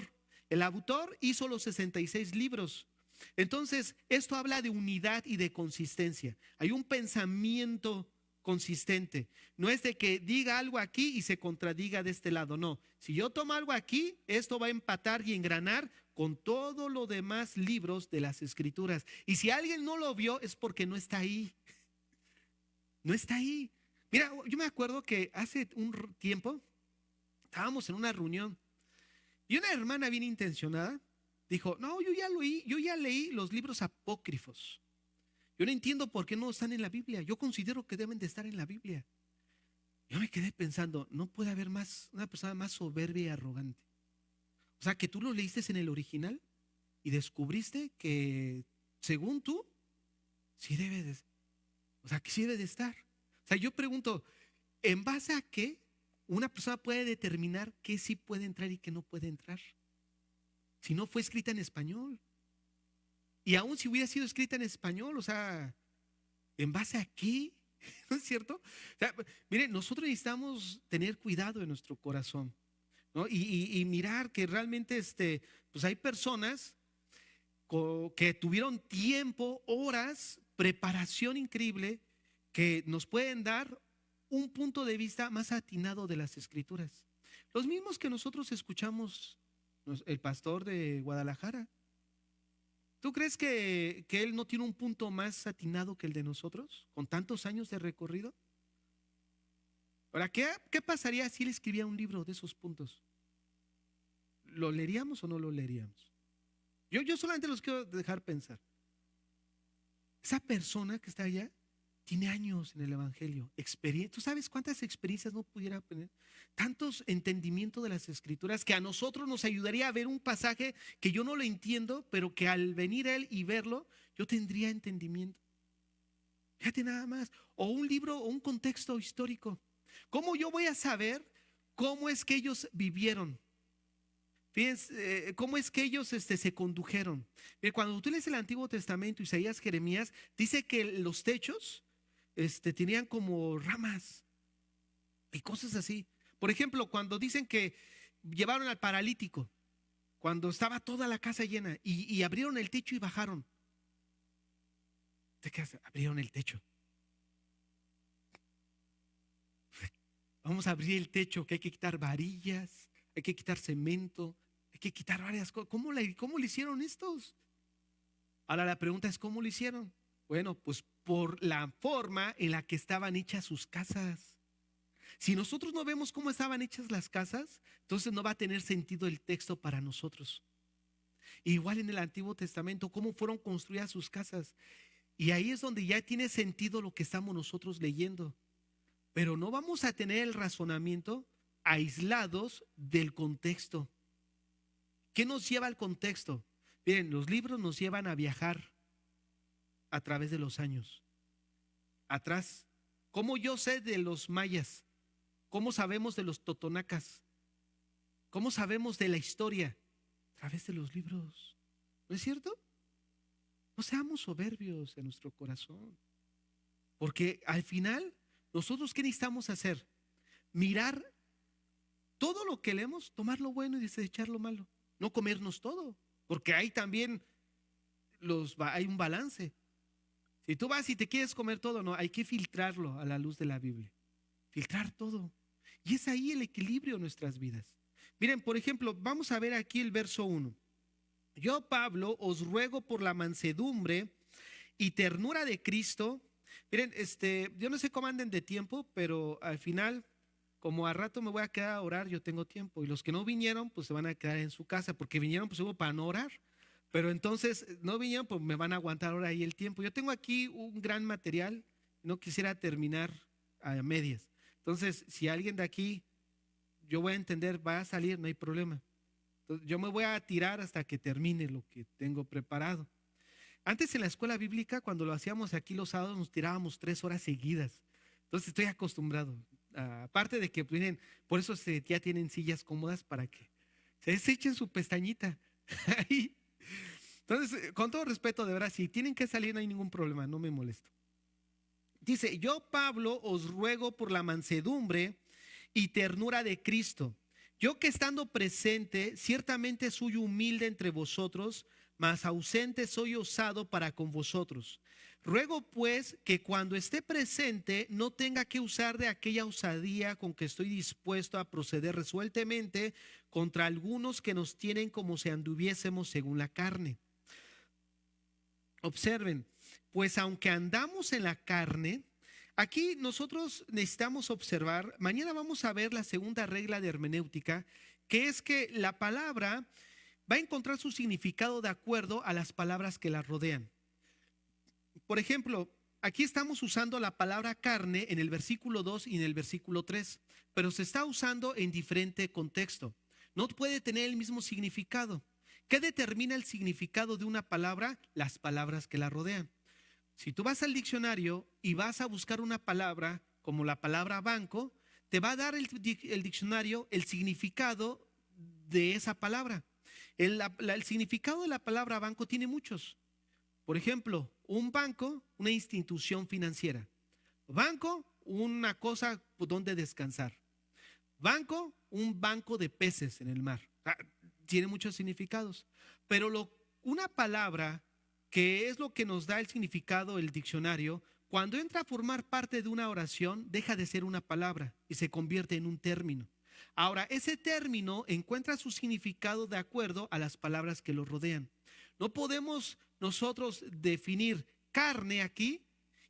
El autor hizo los 66 libros. Entonces, esto habla de unidad y de consistencia. Hay un pensamiento consistente. No es de que diga algo aquí y se contradiga de este lado, no. Si yo tomo algo aquí, esto va a empatar y engranar con todo lo demás libros de las Escrituras. Y si alguien no lo vio es porque no está ahí. No está ahí. Mira, yo me acuerdo que hace un tiempo estábamos en una reunión y una hermana bien intencionada dijo, no, yo ya leí los libros apócrifos. Yo no entiendo por qué no están en la Biblia. Yo considero que deben de estar en la Biblia. Yo me quedé pensando, no puede haber una persona más soberbia y arrogante. O sea, que tú lo leíste en el original y descubriste que, según tú, sí debe de, o sea, que sí debe de estar. O sea, yo pregunto, ¿en base a qué una persona puede determinar qué sí puede entrar y qué no puede entrar? Si no fue escrita en español. Y aún si hubiera sido escrita en español, o sea, ¿en base a qué? ¿No es cierto? O sea, miren, nosotros necesitamos tener cuidado en nuestro corazón, ¿no? Y mirar que realmente pues hay personas que tuvieron tiempo, horas, preparación increíble, que nos pueden dar un punto de vista más atinado de las Escrituras. Los mismos que nosotros escuchamos, el pastor de Guadalajara. ¿Tú crees que él no tiene un punto más atinado que el de nosotros, con tantos años de recorrido? Ahora, ¿qué pasaría si él escribía un libro de esos puntos? ¿Lo leeríamos o no lo leeríamos? Yo solamente los quiero dejar pensar. Esa persona que está allá tiene años en el Evangelio, experiencia. ¿Tú sabes cuántas experiencias no pudiera tener? Tantos entendimientos de las Escrituras que a nosotros nos ayudaría a ver un pasaje que yo no lo entiendo, pero que al venir él y verlo, yo tendría entendimiento. Fíjate nada más. O un libro o un contexto histórico. ¿Cómo yo voy a saber cómo es que ellos vivieron? Fíjense, cómo es que ellos se condujeron. Cuando tú lees el Antiguo Testamento, Isaías, Jeremías, dice que los techos tenían como ramas y cosas así. Por ejemplo, cuando dicen que llevaron al paralítico, cuando estaba toda la casa llena y abrieron el techo y bajaron. ¿De qué hace? Abrieron el techo. Vamos a abrir el techo, que hay que quitar varillas, hay que quitar cemento, hay que quitar varias cosas. ¿Cómo le hicieron estos? Ahora la pregunta es, ¿cómo lo hicieron? Bueno, pues por la forma en la que estaban hechas sus casas. Si nosotros no vemos cómo estaban hechas las casas, entonces no va a tener sentido el texto para nosotros. Igual en el Antiguo Testamento, cómo fueron construidas sus casas. Y ahí es donde ya tiene sentido lo que estamos nosotros leyendo. Pero no vamos a tener el razonamiento aislados del contexto. ¿Qué nos lleva al contexto? Miren, los libros nos llevan a viajar a través de los años. Atrás, ¿cómo yo sé de los mayas? ¿Cómo sabemos de los totonacas? ¿Cómo sabemos de la historia? A través de los libros. ¿No es cierto? No seamos soberbios en nuestro corazón. Porque al final, nosotros ¿qué necesitamos hacer? Mirar todo lo que leemos, tomar lo bueno y desechar lo malo. No comernos todo, porque hay también hay un balance. Si tú vas y te quieres comer todo, no, hay que filtrarlo a la luz de la Biblia. Filtrar todo. Y es ahí el equilibrio en nuestras vidas. Miren, por ejemplo, vamos a ver aquí el verso 1. Yo, Pablo, os ruego por la mansedumbre y ternura de Cristo. Miren, yo no sé cómo anden de tiempo, pero al final, como a rato me voy a quedar a orar, yo tengo tiempo. Y los que no vinieron, pues se van a quedar en su casa, porque vinieron pues para no orar. Pero entonces no vinieron, pues me van a aguantar ahora ahí el tiempo. Yo tengo aquí un gran material, no quisiera terminar a medias. Entonces, si alguien de aquí, yo voy a entender, va a salir, no hay problema. Entonces, yo me voy a tirar hasta que termine lo que tengo preparado. Antes en la escuela bíblica, cuando lo hacíamos aquí los sábados, nos tirábamos 3 horas seguidas. Entonces estoy acostumbrado. Aparte de que miren, por eso ya tienen sillas cómodas para que se echen su pestañita. Ahí. Entonces, con todo respeto, de verdad, si tienen que salir no hay ningún problema, no me molesto. Dice, yo Pablo os ruego por la mansedumbre y ternura de Cristo. Yo que estando presente, ciertamente soy humilde entre vosotros, mas ausente soy osado para con vosotros. Ruego pues que cuando esté presente no tenga que usar de aquella osadía con que estoy dispuesto a proceder resueltamente contra algunos que nos tienen como si anduviésemos según la carne. Observen, pues aunque andamos en la carne, aquí nosotros necesitamos observar, mañana vamos a ver la segunda regla de hermenéutica, que es que la palabra va a encontrar su significado de acuerdo a las palabras que la rodean. Por ejemplo, aquí estamos usando la palabra carne en el versículo 2 y en el versículo 3, pero se está usando en diferente contexto. No puede tener el mismo significado. ¿Qué determina el significado de una palabra? Las palabras que la rodean. Si tú vas al diccionario y vas a buscar una palabra como la palabra banco, te va a dar el diccionario el significado de esa palabra. El significado de la palabra banco tiene muchos. Por ejemplo, un banco, una institución financiera. Banco, una cosa donde descansar. Banco, un banco de peces en el mar. Tiene muchos significados. Pero una palabra que es lo que nos da el significado el diccionario, cuando entra a formar parte de una oración, deja de ser una palabra y se convierte en un término. Ahora, ese término encuentra su significado de acuerdo a las palabras que lo rodean. No podemos nosotros definir carne aquí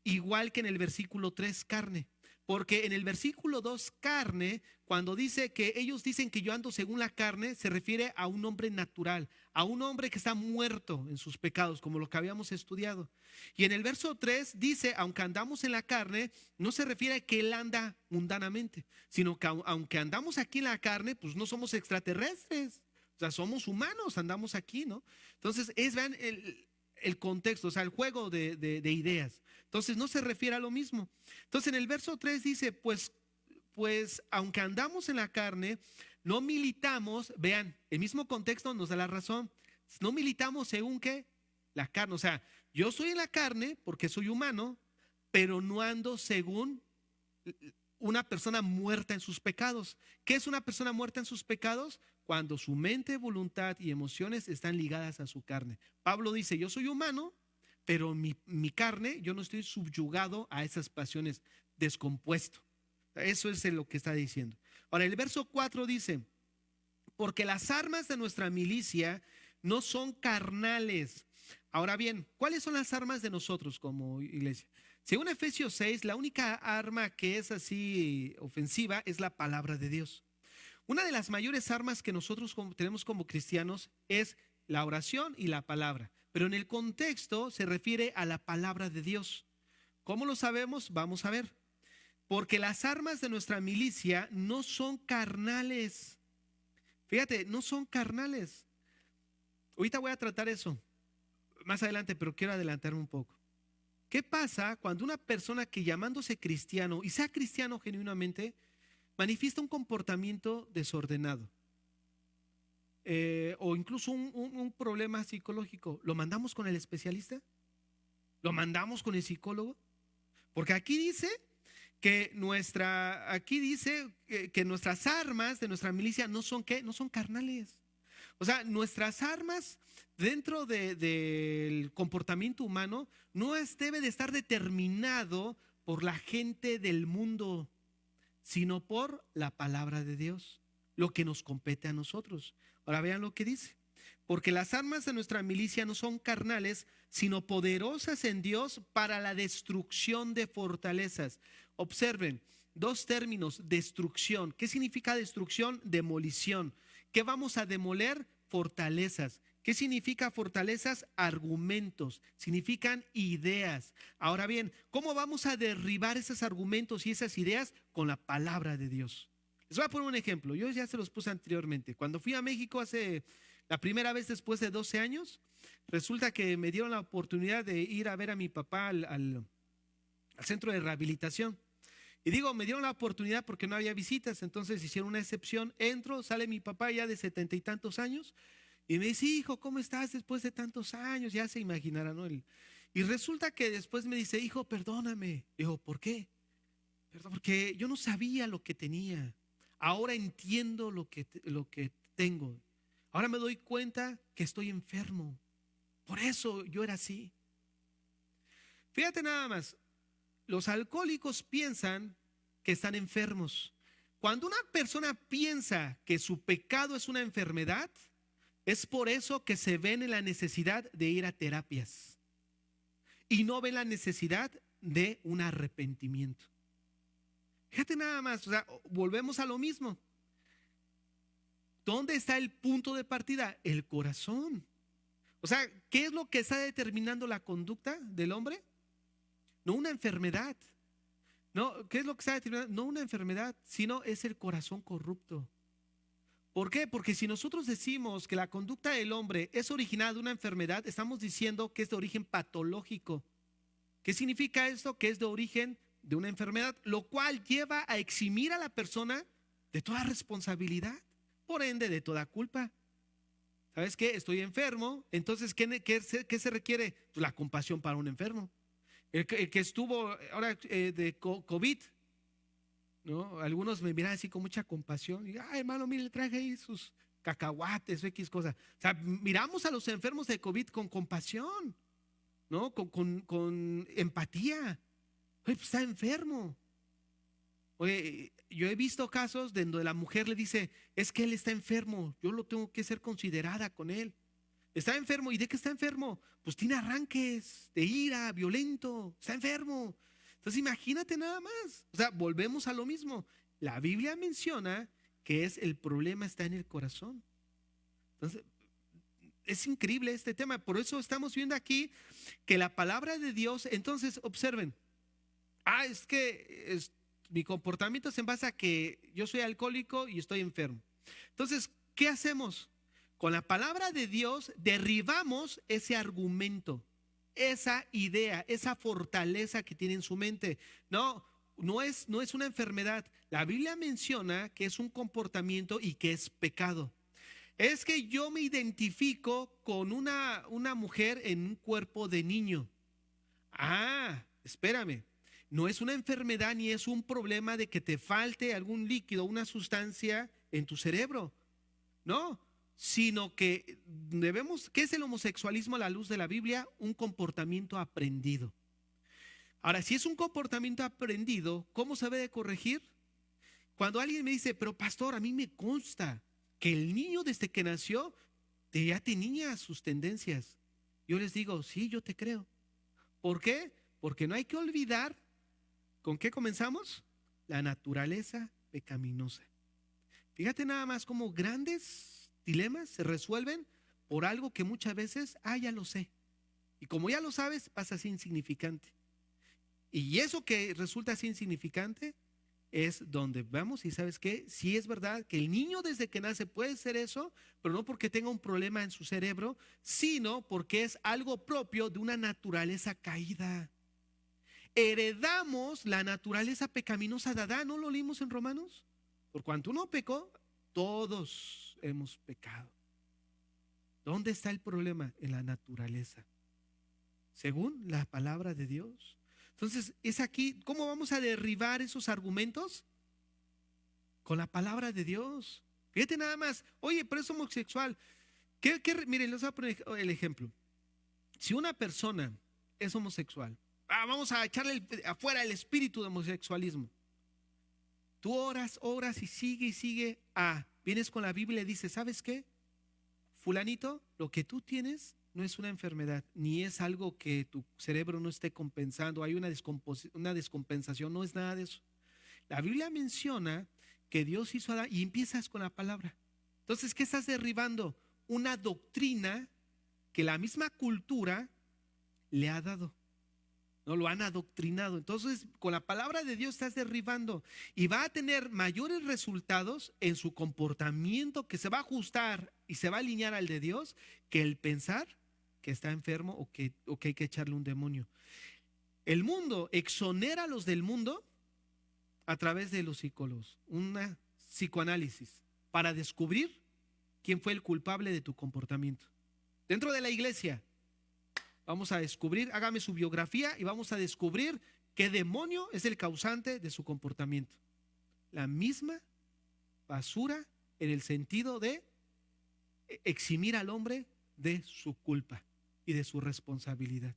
igual que en el versículo 3 carne. Porque en el versículo 2 carne, cuando dice que ellos dicen que yo ando según la carne, se refiere a un hombre natural, a un hombre que está muerto en sus pecados, como lo que habíamos estudiado. Y en el verso 3 dice, aunque andamos en la carne, no se refiere a que él anda mundanamente, sino que aunque andamos aquí en la carne, pues no somos extraterrestres, o sea, somos humanos, andamos aquí, ¿no? Entonces, vean el contexto, o sea, el juego de ideas. Entonces, no se refiere a lo mismo. Entonces, en el verso 3 dice, pues aunque andamos en la carne, no militamos, vean, el mismo contexto nos da la razón, no militamos según qué, la carne, o sea, yo soy en la carne porque soy humano, pero no ando según una persona muerta en sus pecados. ¿Qué es una persona muerta en sus pecados? Cuando su mente, voluntad y emociones están ligadas a su carne. Pablo dice, yo soy humano, pero mi carne, yo no estoy subyugado a esas pasiones, descompuesto. Eso es lo que está diciendo. Ahora, el verso 4 dice, porque las armas de nuestra milicia no son carnales. Ahora bien, ¿cuáles son las armas de nosotros como iglesia? Según Efesios 6, la única arma que es así ofensiva es la palabra de Dios. Una de las mayores armas que nosotros tenemos como cristianos es la oración y la palabra, pero en el contexto se refiere a la palabra de Dios. ¿Cómo lo sabemos? Vamos a ver. Porque las armas de nuestra milicia no son carnales. Fíjate, no son carnales. Ahorita voy a tratar eso más adelante, pero quiero adelantarme un poco. ¿Qué pasa cuando una persona que llamándose cristiano y sea cristiano genuinamente manifiesta un comportamiento desordenado? O incluso un problema psicológico. ¿Lo mandamos con el especialista? ¿Lo mandamos con el psicólogo? Porque aquí dice que nuestras armas de nuestra milicia no son ¿qué? No son carnales. O sea, nuestras armas dentro del comportamiento humano debe de estar determinado por la gente del mundo, sino por la palabra de Dios, lo que nos compete a nosotros. Ahora vean lo que dice. Porque las armas de nuestra milicia no son carnales, sino poderosas en Dios para la destrucción de fortalezas. Observen, dos términos, destrucción. ¿Qué significa destrucción? Demolición. ¿Qué vamos a demoler? Fortalezas. ¿Qué significa fortalezas? Argumentos. Significan ideas. Ahora bien, ¿cómo vamos a derribar esos argumentos y esas ideas? Con la palabra de Dios. Les voy a poner un ejemplo. Yo ya se los puse anteriormente. Cuando fui a México hace La primera vez después de 12 años, resulta que me dieron la oportunidad de ir a ver a mi papá al centro de rehabilitación. Y digo, me dieron la oportunidad porque no había visitas, entonces hicieron una excepción. Entro, sale mi papá ya de 70 y tantos años y me dice, hijo, ¿cómo estás después de tantos años? Ya se imaginará, ¿no? Y resulta que después me dice, hijo, perdóname. Digo, ¿por qué? Perdón, porque yo no sabía lo que tenía. Ahora entiendo lo que tengo. Ahora me doy cuenta que estoy enfermo. Por eso yo era así. Fíjate nada más, los alcohólicos piensan que están enfermos. Cuando una persona piensa que su pecado es una enfermedad, es por eso que se ven en la necesidad de ir a terapias y no ven la necesidad de un arrepentimiento. Fíjate nada más, o sea, volvemos a lo mismo. ¿Dónde está el punto de partida? El corazón. O sea, ¿qué es lo que está determinando la conducta del hombre? No una enfermedad. No, ¿qué es lo que está determinando? No una enfermedad, sino es el corazón corrupto. ¿Por qué? Porque si nosotros decimos que la conducta del hombre es originada de una enfermedad, estamos diciendo que es de origen patológico. ¿Qué significa esto? Que es de origen de una enfermedad, lo cual lleva a eximir a la persona de toda responsabilidad, por ende de toda culpa. ¿Sabes qué? Estoy enfermo, entonces ¿qué se requiere? Pues la compasión para un enfermo. El que estuvo ahora de COVID, ¿no? Algunos me miran así con mucha compasión y, ay, hermano, mire, le traje ahí sus cacahuates o X cosa. O sea, miramos a los enfermos de COVID con compasión, ¿no? Con empatía. Oye, pues está enfermo. Oye, yo he visto casos donde la mujer le dice, es que él está enfermo, yo lo tengo que ser considerada con él. Está enfermo, ¿y de qué está enfermo? Pues tiene arranques de ira, violento, está enfermo. Entonces imagínate nada más. O sea, volvemos a lo mismo. La Biblia menciona que el problema está en el corazón. Entonces, es increíble este tema. Por eso estamos viendo aquí que la palabra de Dios, entonces observen, es que mi comportamiento es en base a que yo soy alcohólico y estoy enfermo. Entonces, ¿qué hacemos? Con la palabra de Dios derribamos ese argumento, esa idea, esa fortaleza que tiene en su mente. No es una enfermedad. La Biblia menciona que es un comportamiento y que es pecado. Es que yo me identifico con una mujer en un cuerpo de niño. Espérame. No es una enfermedad ni es un problema de que te falte algún líquido, una sustancia en tu cerebro. No, sino que ¿qué es el homosexualismo a la luz de la Biblia? Un comportamiento aprendido. Ahora, si es un comportamiento aprendido, ¿cómo se debe de corregir? Cuando alguien me dice, pero pastor, a mí me consta que el niño desde que nació ya tenía sus tendencias. Yo les digo, sí, yo te creo. ¿Por qué? Porque no hay que olvidar, ¿con qué comenzamos? La naturaleza pecaminosa. Fíjate nada más cómo grandes dilemas se resuelven por algo que muchas veces, ya lo sé. Y como ya lo sabes, pasa así insignificante. Y eso que resulta así insignificante es donde vamos y ¿sabes qué? Sí es verdad que el niño desde que nace puede ser eso, pero no porque tenga un problema en su cerebro, sino porque es algo propio de una naturaleza caída. Heredamos la naturaleza pecaminosa de Adán, ¿no lo leímos en Romanos? Por cuanto uno pecó, todos hemos pecado. ¿Dónde está el problema? En la naturaleza, según la palabra de Dios. Entonces, es aquí, ¿cómo vamos a derribar esos argumentos? Con la palabra de Dios. Fíjate nada más, oye, pero es homosexual. Miren, les voy a poner el ejemplo. Si una persona es homosexual, vamos a echarle afuera el espíritu de homosexualismo. Tú oras y sigue. Vienes con la Biblia y dices, ¿sabes qué? Fulanito, lo que tú tienes no es una enfermedad, ni es algo que tu cerebro no esté compensando, hay una descompensación, no es nada de eso. La Biblia menciona que Dios hizo a Adán y empiezas con la palabra. Entonces, ¿qué estás derribando? Una doctrina que la misma cultura le ha dado. No lo han adoctrinado. Entonces, con la palabra de Dios estás derribando y va a tener mayores resultados en su comportamiento que se va a ajustar y se va a alinear al de Dios que el pensar que está enfermo o que hay que echarle un demonio. El mundo exonera a los del mundo a través de los psicólogos, una psicoanálisis para descubrir quién fue el culpable de tu comportamiento. Dentro de la iglesia vamos a descubrir, hágame su biografía y vamos a descubrir qué demonio es el causante de su comportamiento. La misma basura en el sentido de eximir al hombre de su culpa y de su responsabilidad.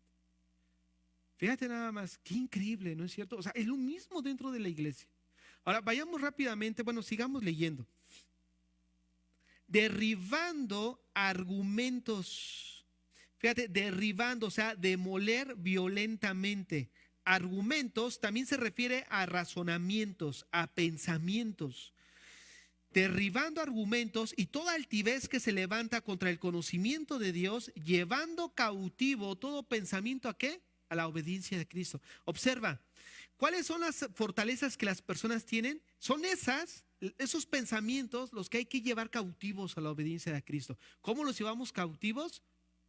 Fíjate nada más, qué increíble, ¿no es cierto? O sea, es lo mismo dentro de la iglesia. Ahora, vayamos rápidamente, sigamos leyendo. Derribando argumentos. Fíjate, derribando, o sea, demoler violentamente. Argumentos también se refiere a razonamientos, a pensamientos. Derribando argumentos y toda altivez que se levanta contra el conocimiento de Dios, llevando cautivo todo pensamiento ¿a qué? A la obediencia de Cristo. Observa, ¿cuáles son las fortalezas que las personas tienen? Son esos pensamientos los que hay que llevar cautivos a la obediencia de Cristo. ¿Cómo los llevamos cautivos?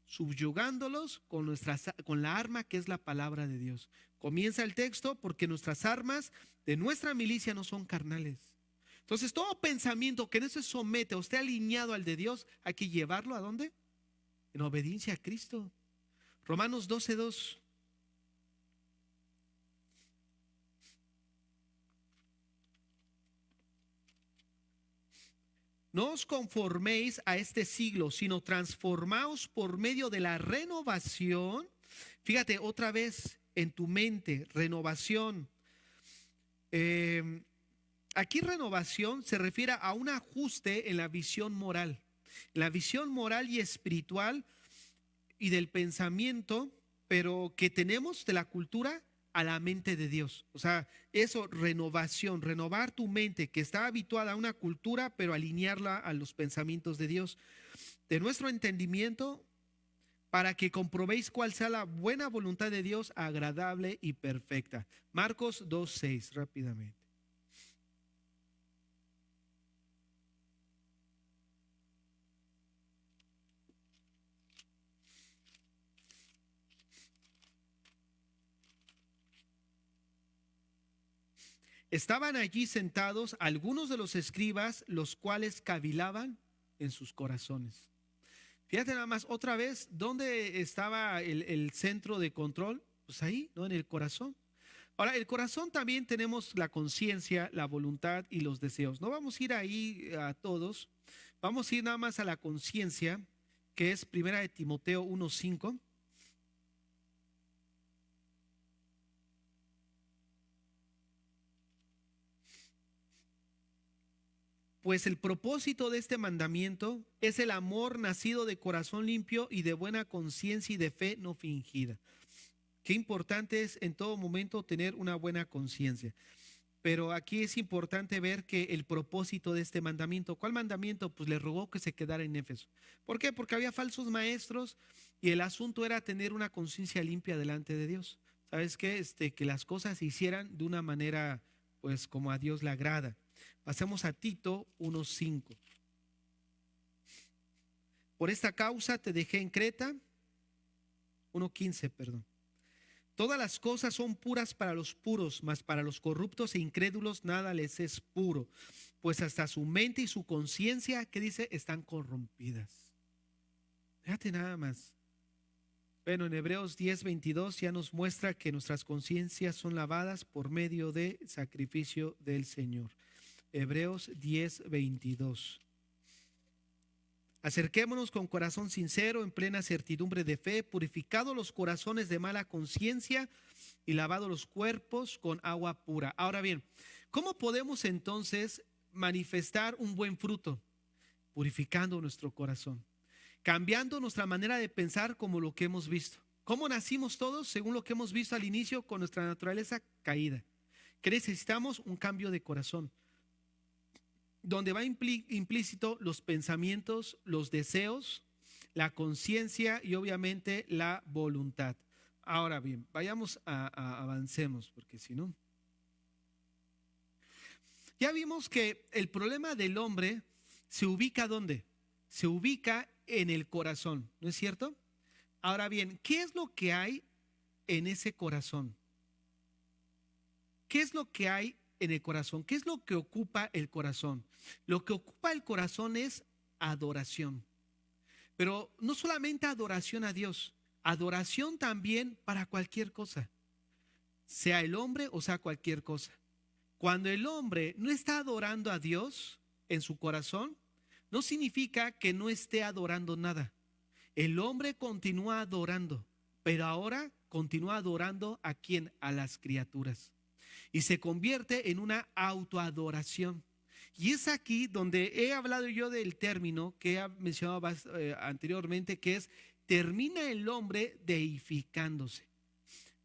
Subyugándolos con la arma que es la palabra de Dios. Comienza el texto, porque nuestras armas de nuestra milicia no son carnales. Entonces, todo pensamiento que no se somete o esté alineado al de Dios, hay que llevarlo ¿a dónde? En obediencia a Cristo. Romanos 12:2. No os conforméis a este siglo, sino transformaos por medio de la renovación. Fíjate otra vez en tu mente, renovación. Aquí renovación se refiere a un ajuste en la visión moral. La visión moral y espiritual y del pensamiento, pero que tenemos de la cultura a la mente de Dios. O sea, eso, renovación, renovar tu mente que está habituada a una cultura, pero alinearla a los pensamientos de Dios. De nuestro entendimiento, para que comprobéis cuál sea la buena voluntad de Dios, agradable y perfecta. Marcos 2:6, rápidamente. Estaban allí sentados algunos de los escribas, los cuales cavilaban en sus corazones. Fíjate nada más, otra vez, ¿dónde estaba el centro de control? Pues ahí, ¿no? En el corazón. Ahora, el corazón también tenemos la conciencia, la voluntad y los deseos. No vamos a ir ahí a todos, vamos a ir nada más a la conciencia, que es 1 Timoteo 1:5. Pues el propósito de este mandamiento es el amor nacido de corazón limpio y de buena conciencia y de fe no fingida. Qué importante es en todo momento tener una buena conciencia. Pero aquí es importante ver que el propósito de este mandamiento, ¿cuál mandamiento? Pues le rogó que se quedara en Éfeso. ¿Por qué? Porque había falsos maestros y el asunto era tener una conciencia limpia delante de Dios. ¿Sabes qué? Que las cosas se hicieran de una manera, pues, como a Dios le agrada. Pasemos a Tito 1:5. Por esta causa te dejé en Creta, 1:15, perdón. Todas las cosas son puras para los puros, mas para los corruptos e incrédulos nada les es puro, pues hasta su mente y su conciencia, ¿qué dice? Están corrompidas. Fíjate nada más. Bueno, en Hebreos 10:22 ya nos muestra que nuestras conciencias son lavadas por medio del sacrificio del Señor. Hebreos 10:22. Acerquémonos con corazón sincero, en plena certidumbre de fe, purificados los corazones de mala conciencia y lavados los cuerpos con agua pura. Ahora bien, ¿cómo podemos entonces manifestar un buen fruto? Purificando nuestro corazón, cambiando nuestra manera de pensar como lo que hemos visto. ¿Cómo nacimos todos? Según lo que hemos visto al inicio, con nuestra naturaleza caída. ¿Qué necesitamos? Un cambio de corazón, donde va implícito los pensamientos, los deseos, la conciencia y obviamente la voluntad. Ahora bien, avancemos, porque si no. Ya vimos que el problema del hombre se ubica ¿dónde? se ubica en el corazón, ¿no es cierto? Ahora bien, ¿qué es lo que hay en ese corazón? ¿Qué es lo que hay en el corazón? ¿Qué es lo que ocupa el corazón? Lo que ocupa el corazón es adoración. Pero no solamente adoración a Dios, adoración también para cualquier cosa, sea el hombre o sea cualquier cosa. Cuando el hombre no está adorando a Dios en su corazón, no significa que no esté adorando nada. El hombre continúa adorando, pero ahora continúa adorando ¿a quién? A las criaturas. Y se convierte en una autoadoración. Y es aquí donde he hablado yo del término que he mencionado anteriormente, que es termina el hombre deificándose,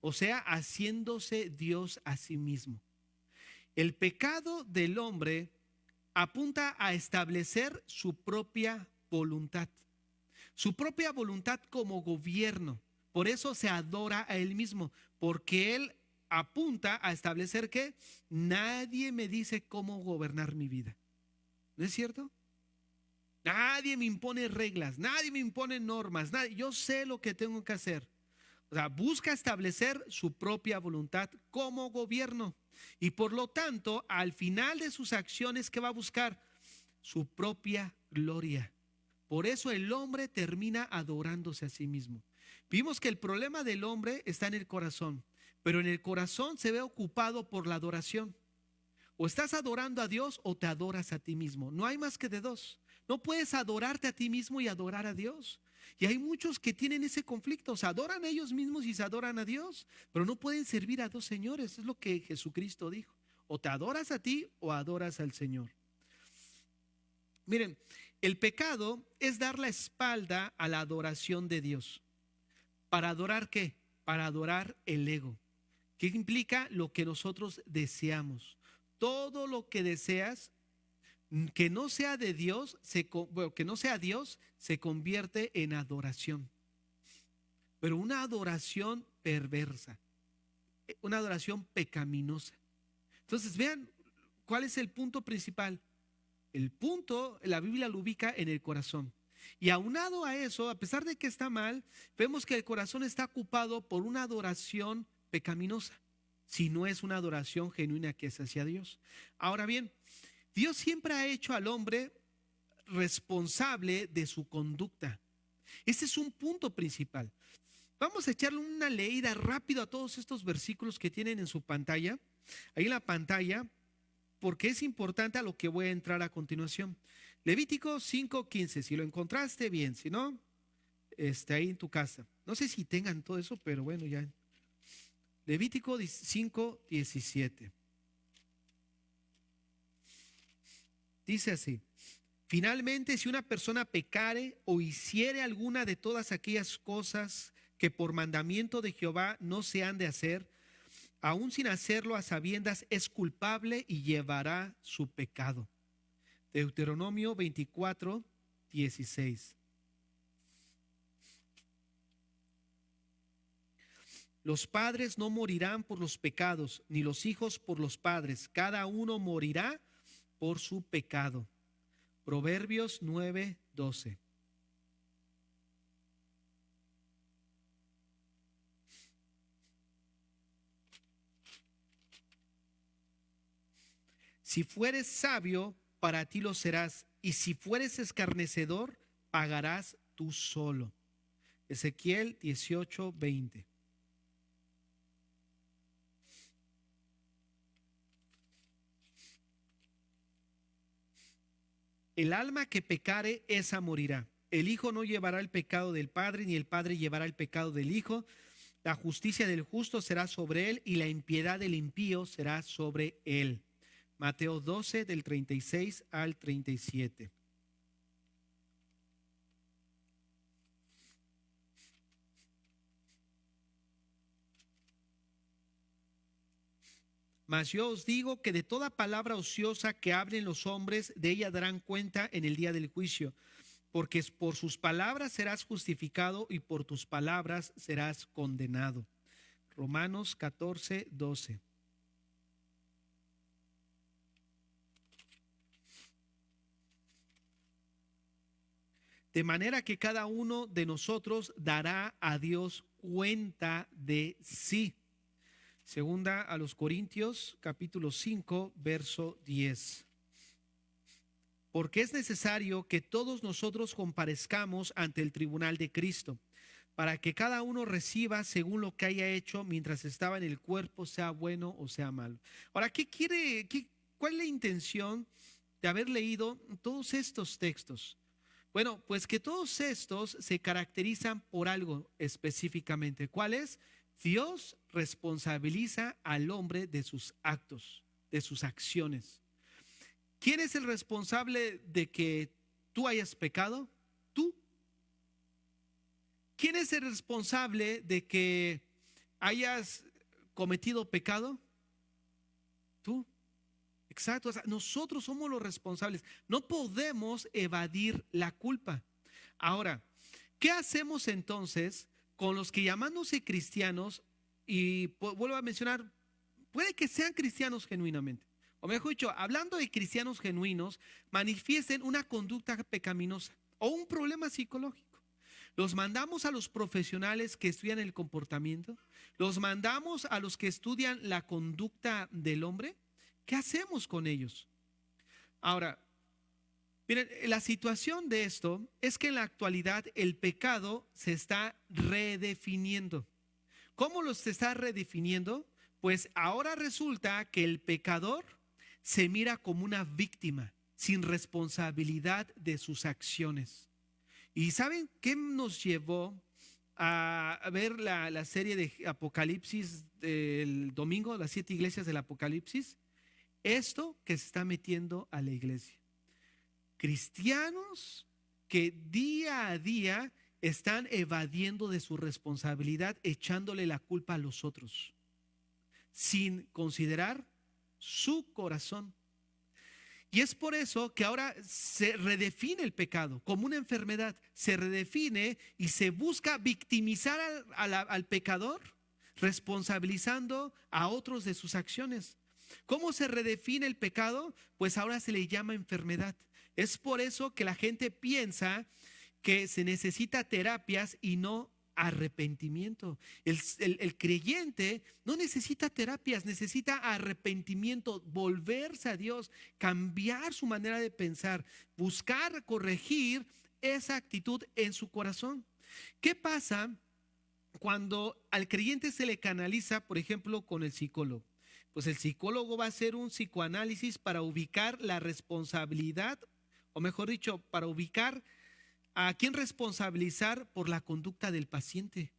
o sea, haciéndose Dios a sí mismo. El pecado del hombre apunta a establecer su propia voluntad como gobierno. Por eso se adora a él mismo, porque él apunta a establecer que nadie me dice cómo gobernar mi vida. ¿No es cierto? Nadie me impone reglas, nadie me impone normas, nadie, yo sé lo que tengo que hacer. O sea, busca establecer su propia voluntad como gobierno. Y por lo tanto, al final de sus acciones, ¿qué va a buscar? Su propia gloria. Por eso el hombre termina adorándose a sí mismo. Vimos que el problema del hombre está en el corazón, pero en el corazón se ve ocupado por la adoración. O estás adorando a Dios o te adoras a ti mismo. No hay más que de dos. No puedes adorarte a ti mismo y adorar a Dios. Y hay muchos que tienen ese conflicto. Se adoran a ellos mismos y se adoran a Dios, pero no pueden servir a dos señores. Es lo que Jesucristo dijo. O te adoras a ti o adoras al Señor. Miren, el pecado es dar la espalda a la adoración de Dios. ¿Para adorar qué? Para adorar el ego. ¿Qué implica? Lo que nosotros deseamos. Todo lo que deseas que no sea de Dios, que no sea Dios, se convierte en adoración. Pero una adoración perversa, una adoración pecaminosa. Entonces, vean cuál es el punto principal. El punto, la Biblia lo ubica en el corazón. Y aunado a eso, a pesar de que está mal, vemos que el corazón está ocupado por una adoración pecaminosa, si no es una adoración genuina que es hacia Dios. Ahora bien, Dios siempre ha hecho al hombre responsable de su conducta. Ese es un punto principal. Vamos a echarle una leída rápido a todos estos versículos que tienen en su pantalla, ahí en la pantalla, porque es importante a lo que voy a entrar a continuación. Levítico 5:15, si lo encontraste bien, si no, ahí en tu casa. No sé si tengan todo eso, pero bueno, ya. Levítico 5:17. Dice así: finalmente, si una persona pecare o hiciere alguna de todas aquellas cosas que por mandamiento de Jehová no se han de hacer, aún sin hacerlo a sabiendas, es culpable y llevará su pecado. Deuteronomio 24:16. Los padres no morirán por los pecados, ni los hijos por los padres. Cada uno morirá por su pecado. Proverbios 9:12. Si fueres sabio, para ti lo serás, y si fueres escarnecedor, pagarás tú solo. Ezequiel 18:20. El alma que pecare, esa morirá. El hijo no llevará el pecado del padre, ni el padre llevará el pecado del hijo. La justicia del justo será sobre él, y la impiedad del impío será sobre él. Mateo 12, del 36 al 37. Mas yo os digo que de toda palabra ociosa que hablen los hombres, de ella darán cuenta en el día del juicio, porque por sus palabras serás justificado y por tus palabras serás condenado. Romanos 14:12. de manera que cada uno de nosotros dará a Dios cuenta de sí. Segunda a los Corintios, capítulo 5, verso 10. Porque es necesario que todos nosotros comparezcamos ante el tribunal de Cristo, para que cada uno reciba según lo que haya hecho mientras estaba en el cuerpo, sea bueno o sea malo. Ahora, ¿cuál es la intención de haber leído todos estos textos? Bueno, pues que todos estos se caracterizan por algo específicamente. ¿Cuál es? Dios responsabiliza al hombre de sus actos, de sus acciones. ¿Quién es el responsable de que tú hayas pecado? Tú. ¿Quién es el responsable de que hayas cometido pecado? Tú. Exacto. O sea, nosotros somos los responsables. No podemos evadir la culpa. Ahora, ¿qué hacemos entonces con los que llamándose cristianos, y vuelvo a mencionar, puede que sean cristianos genuinamente, o mejor dicho, hablando de cristianos genuinos, manifiesten una conducta pecaminosa o un problema psicológico? Los mandamos a los profesionales que estudian el comportamiento, los mandamos a los que estudian la conducta del hombre. ¿Qué hacemos con ellos? Ahora, miren, la situación de esto es que en la actualidad el pecado se está redefiniendo. ¿Cómo se está redefiniendo? Pues ahora resulta que el pecador se mira como una víctima sin responsabilidad de sus acciones. ¿Y saben qué nos llevó a ver la serie de Apocalipsis del domingo, las 7 iglesias del Apocalipsis? Esto que se está metiendo a la iglesia. Cristianos que día a día están evadiendo de su responsabilidad, echándole la culpa a los otros, sin considerar su corazón. Y es por eso que ahora se redefine el pecado como una enfermedad, se redefine y se busca victimizar al pecador, responsabilizando a otros de sus acciones. ¿Cómo se redefine el pecado? Pues ahora se le llama enfermedad. Es por eso que la gente piensa que se necesita terapias y no arrepentimiento. El creyente no necesita terapias, necesita arrepentimiento, volverse a Dios, cambiar su manera de pensar, buscar corregir esa actitud en su corazón. ¿Qué pasa cuando al creyente se le canaliza, por ejemplo, con el psicólogo? Pues el psicólogo va a hacer un psicoanálisis para ubicar la responsabilidad, o mejor dicho, para ubicar a quién responsabilizar por la conducta del paciente.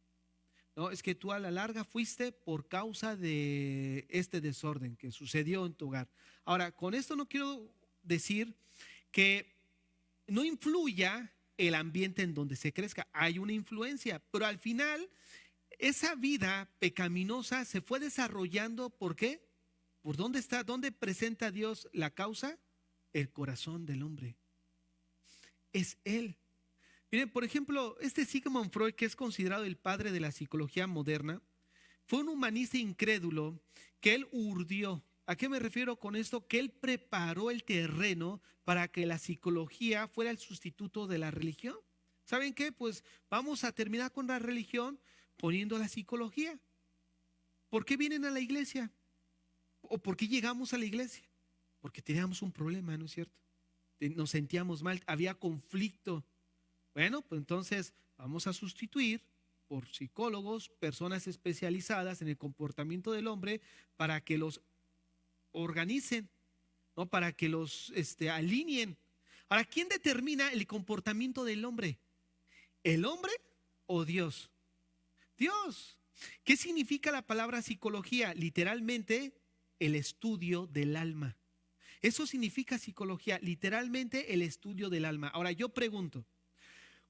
No, es que tú a la larga fuiste por causa de este desorden que sucedió en tu hogar. Ahora, con esto no quiero decir que no influya el ambiente en donde se crezca. Hay una influencia, pero al final esa vida pecaminosa se fue desarrollando. ¿Por qué? ¿Por dónde está? ¿Dónde presenta Dios la causa? El corazón del hombre. Es Él. Miren, por ejemplo, Sigmund Freud, que es considerado el padre de la psicología moderna, fue un humanista incrédulo que él urdió. ¿A qué me refiero con esto? Que él preparó el terreno para que la psicología fuera el sustituto de la religión. ¿Saben qué? Pues vamos a terminar con la religión poniendo la psicología. ¿Por qué vienen a la iglesia? ¿O por qué llegamos a la iglesia? Porque teníamos un problema, ¿no es cierto? Nos sentíamos mal, había conflicto. Bueno, pues entonces vamos a sustituir por psicólogos, personas especializadas en el comportamiento del hombre para que los organicen, ¿no? Para que los alineen. Ahora, ¿quién determina el comportamiento del hombre? ¿El hombre o Dios? Dios. ¿Qué significa la palabra psicología? Literalmente, el estudio del alma. Eso significa psicología, literalmente el estudio del alma. Ahora yo pregunto,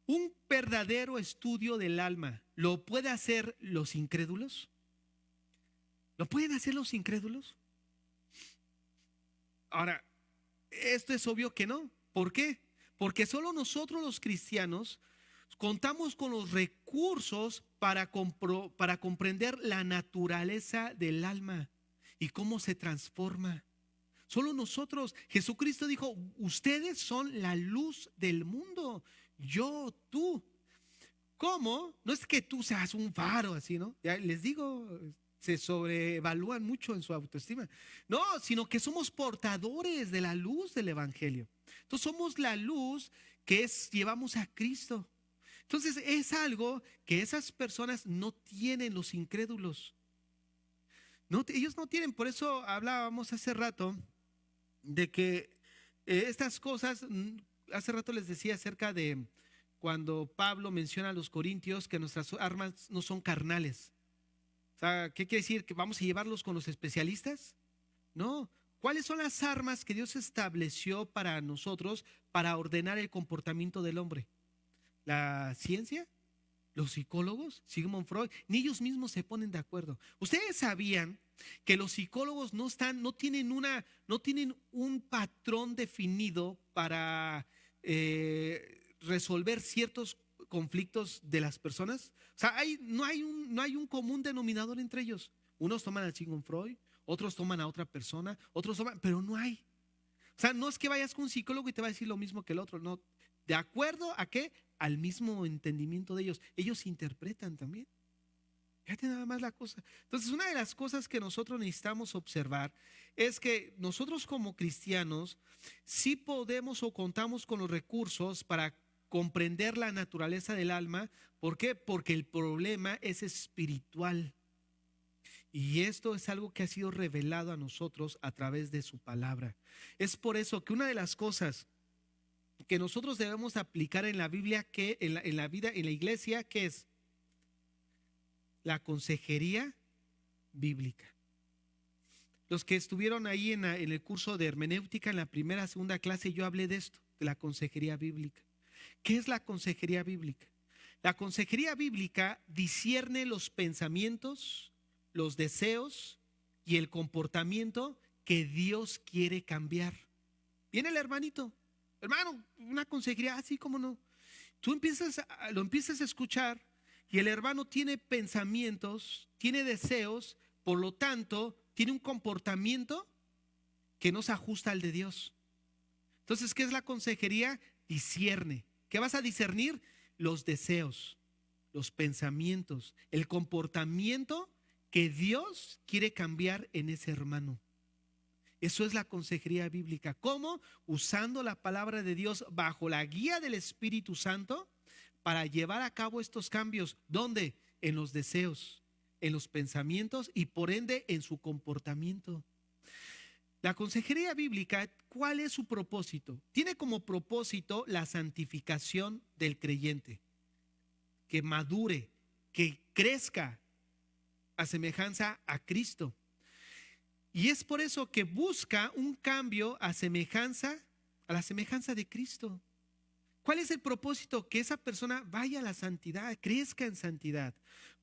¿un verdadero estudio del alma lo puede hacer los incrédulos? ¿Lo pueden hacer los incrédulos? Ahora, esto es obvio que no. ¿Por qué? Porque solo nosotros los cristianos contamos con los recursos para comprender la naturaleza del alma y cómo se transforma. Solo nosotros. Jesucristo dijo, ustedes son la luz del mundo. yo, tú. ¿Cómo? No es que tú seas un faro así, ¿no? Ya les digo, se sobreevalúan mucho en su autoestima. No, sino que somos portadores de la luz del evangelio. Entonces somos la luz llevamos a Cristo. Entonces es algo que esas personas no tienen, los incrédulos. No, ellos no tienen, por eso hablábamos hace rato de que estas cosas, hace rato les decía acerca de cuando Pablo menciona a los corintios que nuestras armas no son carnales. O sea, ¿qué quiere decir? ¿Que vamos a llevarlos con los especialistas? No. ¿Cuáles son las armas que Dios estableció para nosotros para ordenar el comportamiento del hombre? ¿La ciencia? ¿Los psicólogos? Sigmund Freud, ni ellos mismos se ponen de acuerdo. ¿Ustedes sabían que los psicólogos no tienen un patrón definido para resolver ciertos conflictos de las personas? O sea, no hay un común denominador entre ellos. Unos toman a Sigmund Freud, otros toman a otra persona, pero no hay. O sea, no es que vayas con un psicólogo y te va a decir lo mismo que el otro, no. ¿De acuerdo a qué? Al mismo entendimiento de ellos. Ellos interpretan también. Fíjate nada más la cosa. Entonces, una de las cosas que nosotros necesitamos observar es que nosotros como cristianos sí podemos o contamos con los recursos para comprender la naturaleza del alma. ¿Por qué? Porque el problema es espiritual. Y esto es algo que ha sido revelado a nosotros a través de su palabra. Es por eso que una de las cosas que nosotros debemos aplicar en la Biblia, que en la vida, en la iglesia, que es la consejería bíblica. Los que estuvieron ahí en el curso de hermenéutica, en la primera, segunda clase, yo hablé de esto, de la consejería bíblica. ¿Qué es la consejería bíblica? La consejería bíblica discierne los pensamientos, los deseos y el comportamiento que Dios quiere cambiar. Viene el hermanito, hermano, una consejería, así como no. Tú lo empiezas a escuchar y el hermano tiene pensamientos, tiene deseos, por lo tanto, tiene un comportamiento que no se ajusta al de Dios. Entonces, ¿qué es la consejería? Discierne. ¿Qué vas a discernir? Los deseos, los pensamientos, el comportamiento que Dios quiere cambiar en ese hermano. Eso es la consejería bíblica. ¿Cómo? Usando la palabra de Dios bajo la guía del Espíritu Santo para llevar a cabo estos cambios. ¿Dónde? En los deseos, en los pensamientos y por ende en su comportamiento. La consejería bíblica, ¿cuál es su propósito? Tiene como propósito la santificación del creyente, que madure, que crezca a semejanza a Cristo. Y es por eso que busca un cambio a la semejanza de Cristo. ¿Cuál es el propósito? Que esa persona vaya a la santidad, crezca en santidad.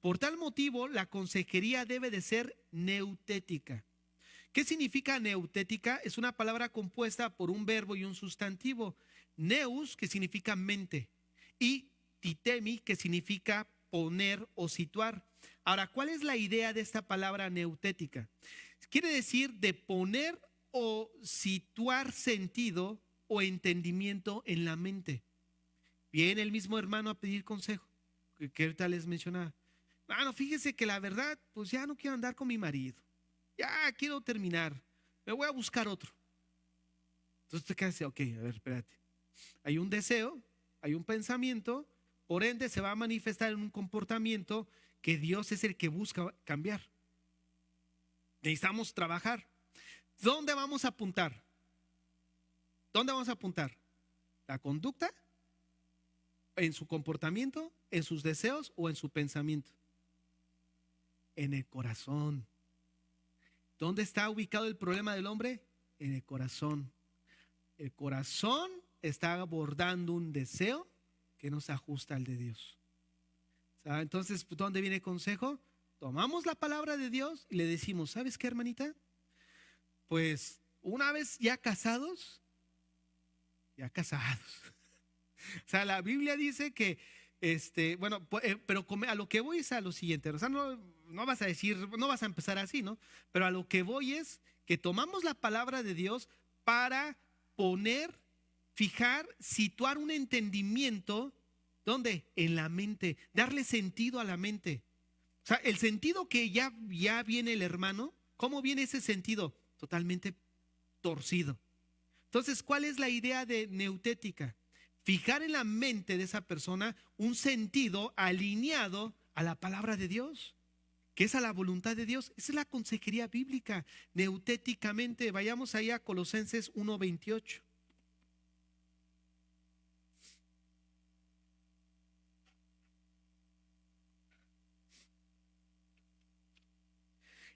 Por tal motivo, la consejería debe de ser neutética. ¿Qué significa neutética? Es una palabra compuesta por un verbo y un sustantivo. Neus, que significa mente, y titemi, que significa poner o situar. Ahora, ¿cuál es la idea de esta palabra neutética? Quiere decir de poner o situar sentido o entendimiento en la mente. Viene el mismo hermano a pedir consejo, que ahorita les mencionaba. Bueno, fíjese que la verdad, pues ya no quiero andar con mi marido. Ya quiero terminar. Me voy a buscar otro. Entonces te quedas así, ok, a ver, espérate. Hay un deseo, hay un pensamiento, por ende se va a manifestar en un comportamiento que Dios es el que busca cambiar. Necesitamos trabajar. ¿Dónde vamos a apuntar? ¿Dónde vamos a apuntar? ¿La conducta? ¿En su comportamiento? ¿En sus deseos o en su pensamiento? En el corazón. ¿Dónde está ubicado el problema del hombre? En el corazón. El corazón está abordando un deseo que no se ajusta al de Dios. Entonces, ¿dónde viene el consejo? Tomamos la palabra de Dios y le decimos, ¿sabes qué, hermanita? Pues una vez ya casados. O sea, la Biblia dice que, pero a lo que voy es a lo siguiente. O sea, no vas a decir, no vas a empezar así, ¿no? Pero a lo que voy es que tomamos la palabra de Dios para poner fijar, situar un entendimiento, ¿dónde? En la mente, darle sentido a la mente. O sea, el sentido que ya viene el hermano, ¿cómo viene ese sentido? Totalmente torcido. Entonces, ¿cuál es la idea de neutética? Fijar en la mente de esa persona un sentido alineado a la palabra de Dios, que es a la voluntad de Dios. Esa es la consejería bíblica, neutéticamente. Vayamos ahí a Colosenses 1:28.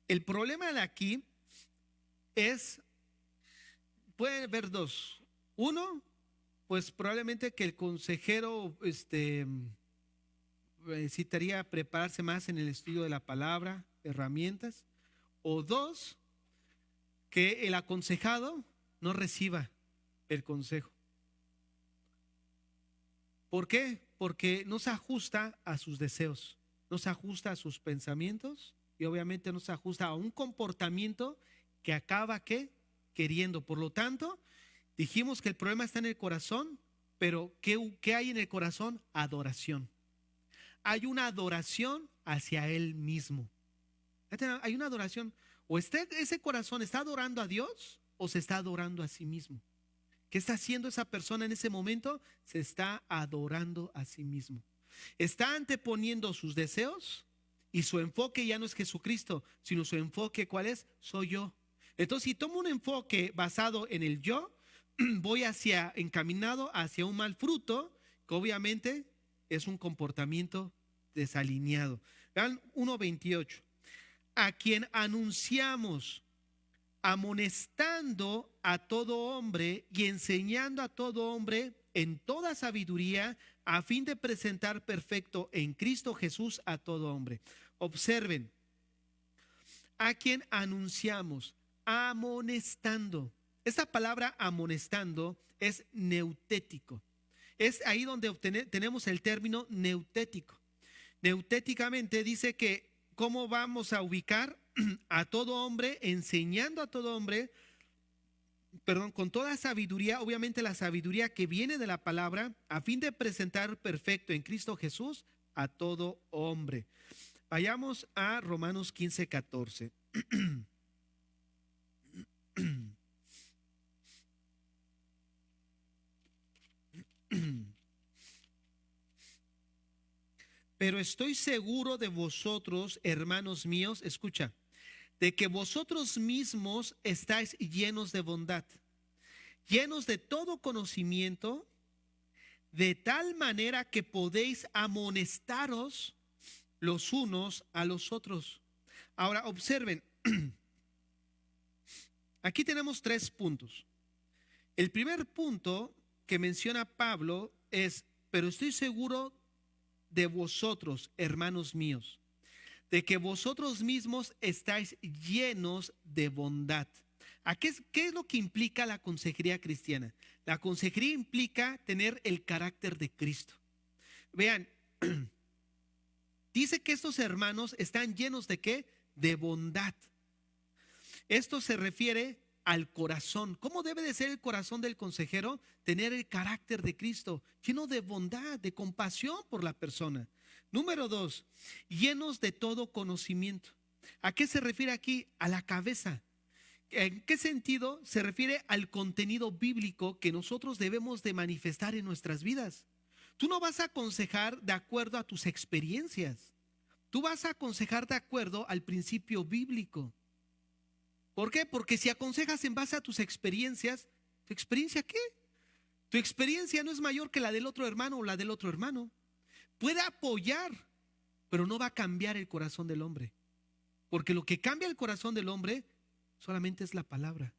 El problema de aquí es, puede haber dos. Uno, pues probablemente que el consejero necesitaría prepararse más en el estudio de la palabra, herramientas. O dos, que el aconsejado no reciba el consejo. ¿Por qué? Porque no se ajusta a sus deseos, no se ajusta a sus pensamientos y obviamente no se ajusta a un comportamiento que acaba ¿qué? Queriendo. Por lo tanto, dijimos que el problema está en el corazón, pero ¿qué hay en el corazón? Adoración. Hay una adoración hacia él mismo. Hay una adoración. O ese corazón está adorando a Dios o se está adorando a sí mismo. ¿Qué está haciendo esa persona en ese momento? Se está adorando a sí mismo. Está anteponiendo sus deseos y su enfoque ya no es Jesucristo, sino su enfoque, ¿cuál es? Soy yo. Entonces, si tomo un enfoque basado en el yo, voy encaminado hacia un mal fruto, que obviamente es un comportamiento desalineado. Vean 1:28. A quien anunciamos, amonestando a todo hombre y enseñando a todo hombre en toda sabiduría, a fin de presentar perfecto en Cristo Jesús a todo hombre. Observen, a quien anunciamos, amonestando. Esta palabra amonestando es neutético. Es ahí donde tenemos el término neutético. Neutéticamente dice que cómo vamos a ubicar a todo hombre, enseñando a todo hombre, con toda sabiduría, obviamente la sabiduría que viene de la palabra, a fin de presentar perfecto en Cristo Jesús a todo hombre. Vayamos a Romanos 15:14. Pero estoy seguro de vosotros, hermanos míos, escucha, de que vosotros mismos estáis llenos de bondad, llenos de todo conocimiento, de tal manera que podéis amonestaros los unos a los otros. Ahora observen, aquí tenemos 3 puntos. El primer punto que menciona Pablo es, pero estoy seguro de vosotros, hermanos míos, de que vosotros mismos estáis llenos de bondad. ¿Qué es lo que implica la consejería cristiana? La consejería implica tener el carácter de Cristo. Vean, dice que estos hermanos están llenos de ¿qué? De bondad. Esto se refiere al corazón. ¿Cómo debe de ser el corazón del consejero? Tener el carácter de Cristo, lleno de bondad, de compasión por la persona. Número 2, llenos de todo conocimiento. ¿A qué se refiere aquí? A la cabeza. ¿En qué sentido? Se refiere al contenido bíblico que nosotros debemos de manifestar en nuestras vidas. Tú no vas a aconsejar de acuerdo a tus experiencias. Tú vas a aconsejar de acuerdo al principio bíblico. ¿Por qué? Porque si aconsejas en base a tus experiencias, ¿tu experiencia qué? Tu experiencia no es mayor que la del otro hermano o la del otro hermano. Puede apoyar, pero no va a cambiar el corazón del hombre. Porque lo que cambia el corazón del hombre solamente es la palabra.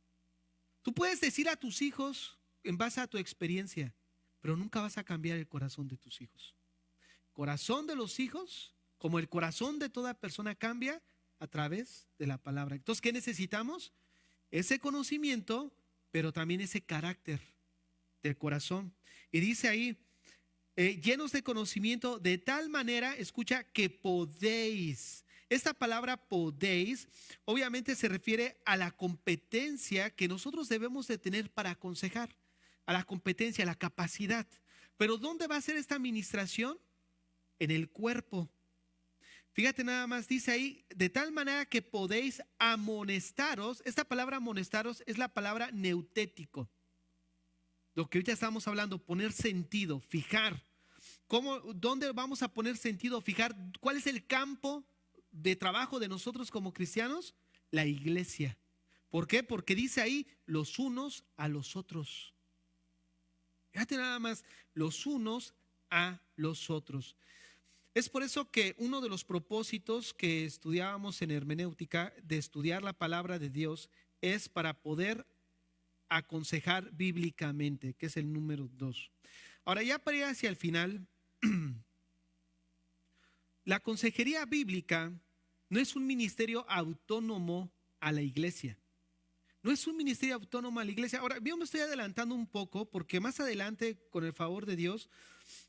Tú puedes decir a tus hijos en base a tu experiencia, pero nunca vas a cambiar el corazón de tus hijos. El corazón de los hijos, como el corazón de toda persona, cambia a través de la palabra. Entonces, ¿qué necesitamos? Ese conocimiento, pero también ese carácter del corazón. Y dice ahí, llenos de conocimiento de tal manera, escucha, que podéis. Esta palabra podéis obviamente se refiere a la competencia que nosotros debemos de tener para aconsejar. a la competencia, a la capacidad. Pero ¿dónde va a ser esta administración? En el cuerpo. Fíjate nada más, dice ahí, de tal manera que podéis amonestaros. Esta palabra amonestaros es la palabra neutético. Lo que ahorita estamos hablando, poner sentido, fijar. ¿Dónde vamos a poner sentido, fijar? ¿Cuál es el campo de trabajo de nosotros como cristianos? La iglesia. ¿Por qué? Porque dice ahí, los unos a los otros. Fíjate nada más, los unos a los otros. Es por eso que uno de los propósitos que estudiábamos en hermenéutica, de estudiar la palabra de Dios, es para poder aconsejar bíblicamente, que es el número 2. Ahora, ya para ir hacia el final, la consejería bíblica no es un ministerio autónomo a la iglesia. No es un ministerio autónomo a la iglesia. Ahora, yo me estoy adelantando un poco porque más adelante, con el favor de Dios,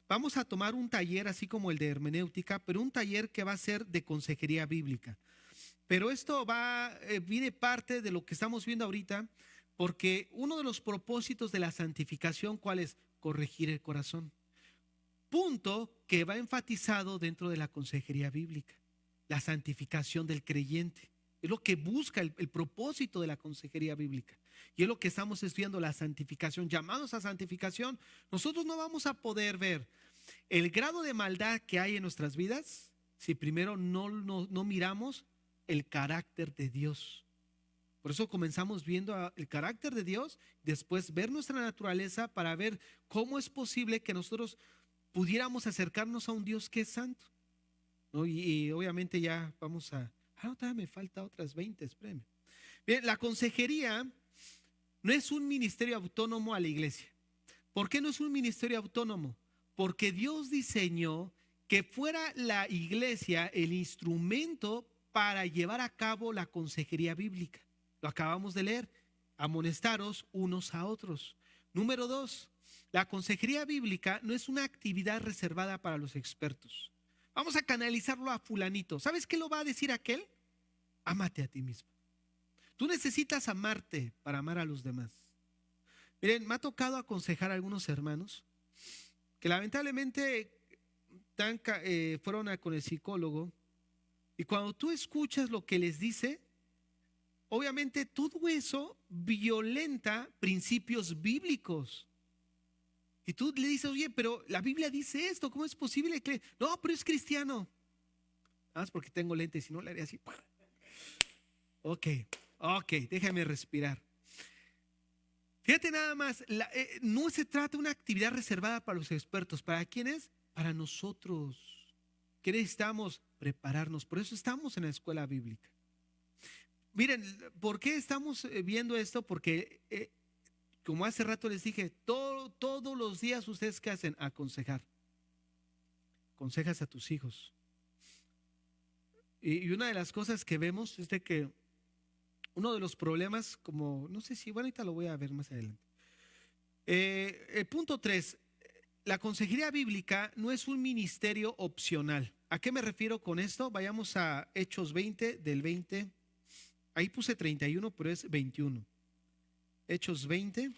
vamos a tomar un taller así como el de hermenéutica, pero un taller que va a ser de consejería bíblica. Pero esto viene parte de lo que estamos viendo ahorita, porque uno de los propósitos de la santificación, ¿cuál es? Corregir el corazón. Punto que va enfatizado dentro de la consejería bíblica, la santificación del creyente. Es lo que busca el propósito de la consejería bíblica. Y es lo que estamos estudiando, la santificación, llamados a santificación. Nosotros no vamos a poder ver el grado de maldad que hay en nuestras vidas si primero no miramos el carácter de Dios. Por eso comenzamos viendo el carácter de Dios, después ver nuestra naturaleza para ver cómo es posible que nosotros pudiéramos acercarnos a un Dios que es santo, ¿no? Y obviamente ya vamos a... no, todavía me falta otras 20, espérenme. Bien, la consejería no es un ministerio autónomo a la iglesia. ¿Por qué no es un ministerio autónomo? Porque Dios diseñó que fuera la iglesia el instrumento para llevar a cabo la consejería bíblica. Lo acabamos de leer, amonestaros unos a otros. Número 2, la consejería bíblica no es una actividad reservada para los expertos. Vamos a canalizarlo a fulanito. ¿Sabes qué lo va a decir aquel? Ámate a ti mismo. Tú necesitas amarte para amar a los demás. Miren, me ha tocado aconsejar a algunos hermanos que lamentablemente fueron con el psicólogo, y cuando tú escuchas lo que les dice, obviamente todo eso violenta principios bíblicos. Y tú le dices, oye, pero la Biblia dice esto, ¿cómo es posible que...? No, pero es cristiano. Nada más porque tengo lentes, si no le haría así. Ok, déjame respirar. Fíjate nada más, no se trata de una actividad reservada para los expertos. ¿Para quiénes? Para nosotros. ¿Qué necesitamos? Prepararnos. Por eso estamos en la escuela bíblica. Miren, ¿por qué estamos viendo esto? Porque, como hace rato les dije, todos los días ustedes ¿qué hacen? Aconsejar. Aconsejas a tus hijos. Y una de las cosas que vemos es de que uno de los problemas, como, no sé si, bueno, ahorita lo voy a ver más adelante. El punto 3, la consejería bíblica no es un ministerio opcional. ¿A qué me refiero con esto? Vayamos a Hechos 20, del 20. Ahí puse 31, pero es 21. Hechos 20.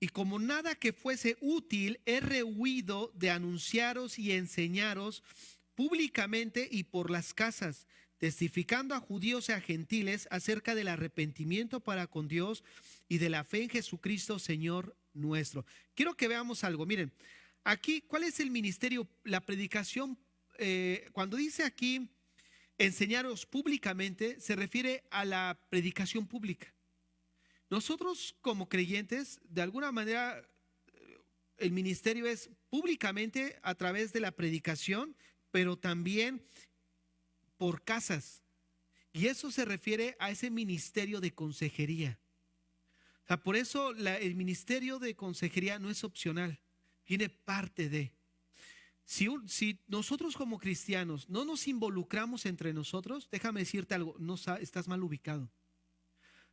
Y como nada que fuese útil, he rehuido de anunciaros y enseñaros públicamente y por las casas, testificando a judíos y a gentiles acerca del arrepentimiento para con Dios y de la fe en Jesucristo, Señor nuestro. Quiero que veamos algo. Miren, aquí, ¿cuál es el ministerio? La predicación, cuando dice aquí enseñaros públicamente, se refiere a la predicación pública. Nosotros como creyentes, de alguna manera, el ministerio es públicamente a través de la predicación, pero también por casas. Y eso se refiere a ese ministerio de consejería. O sea, por eso el ministerio de consejería no es opcional, tiene parte de. Si nosotros como cristianos no nos involucramos entre nosotros, déjame decirte algo, estás mal ubicado.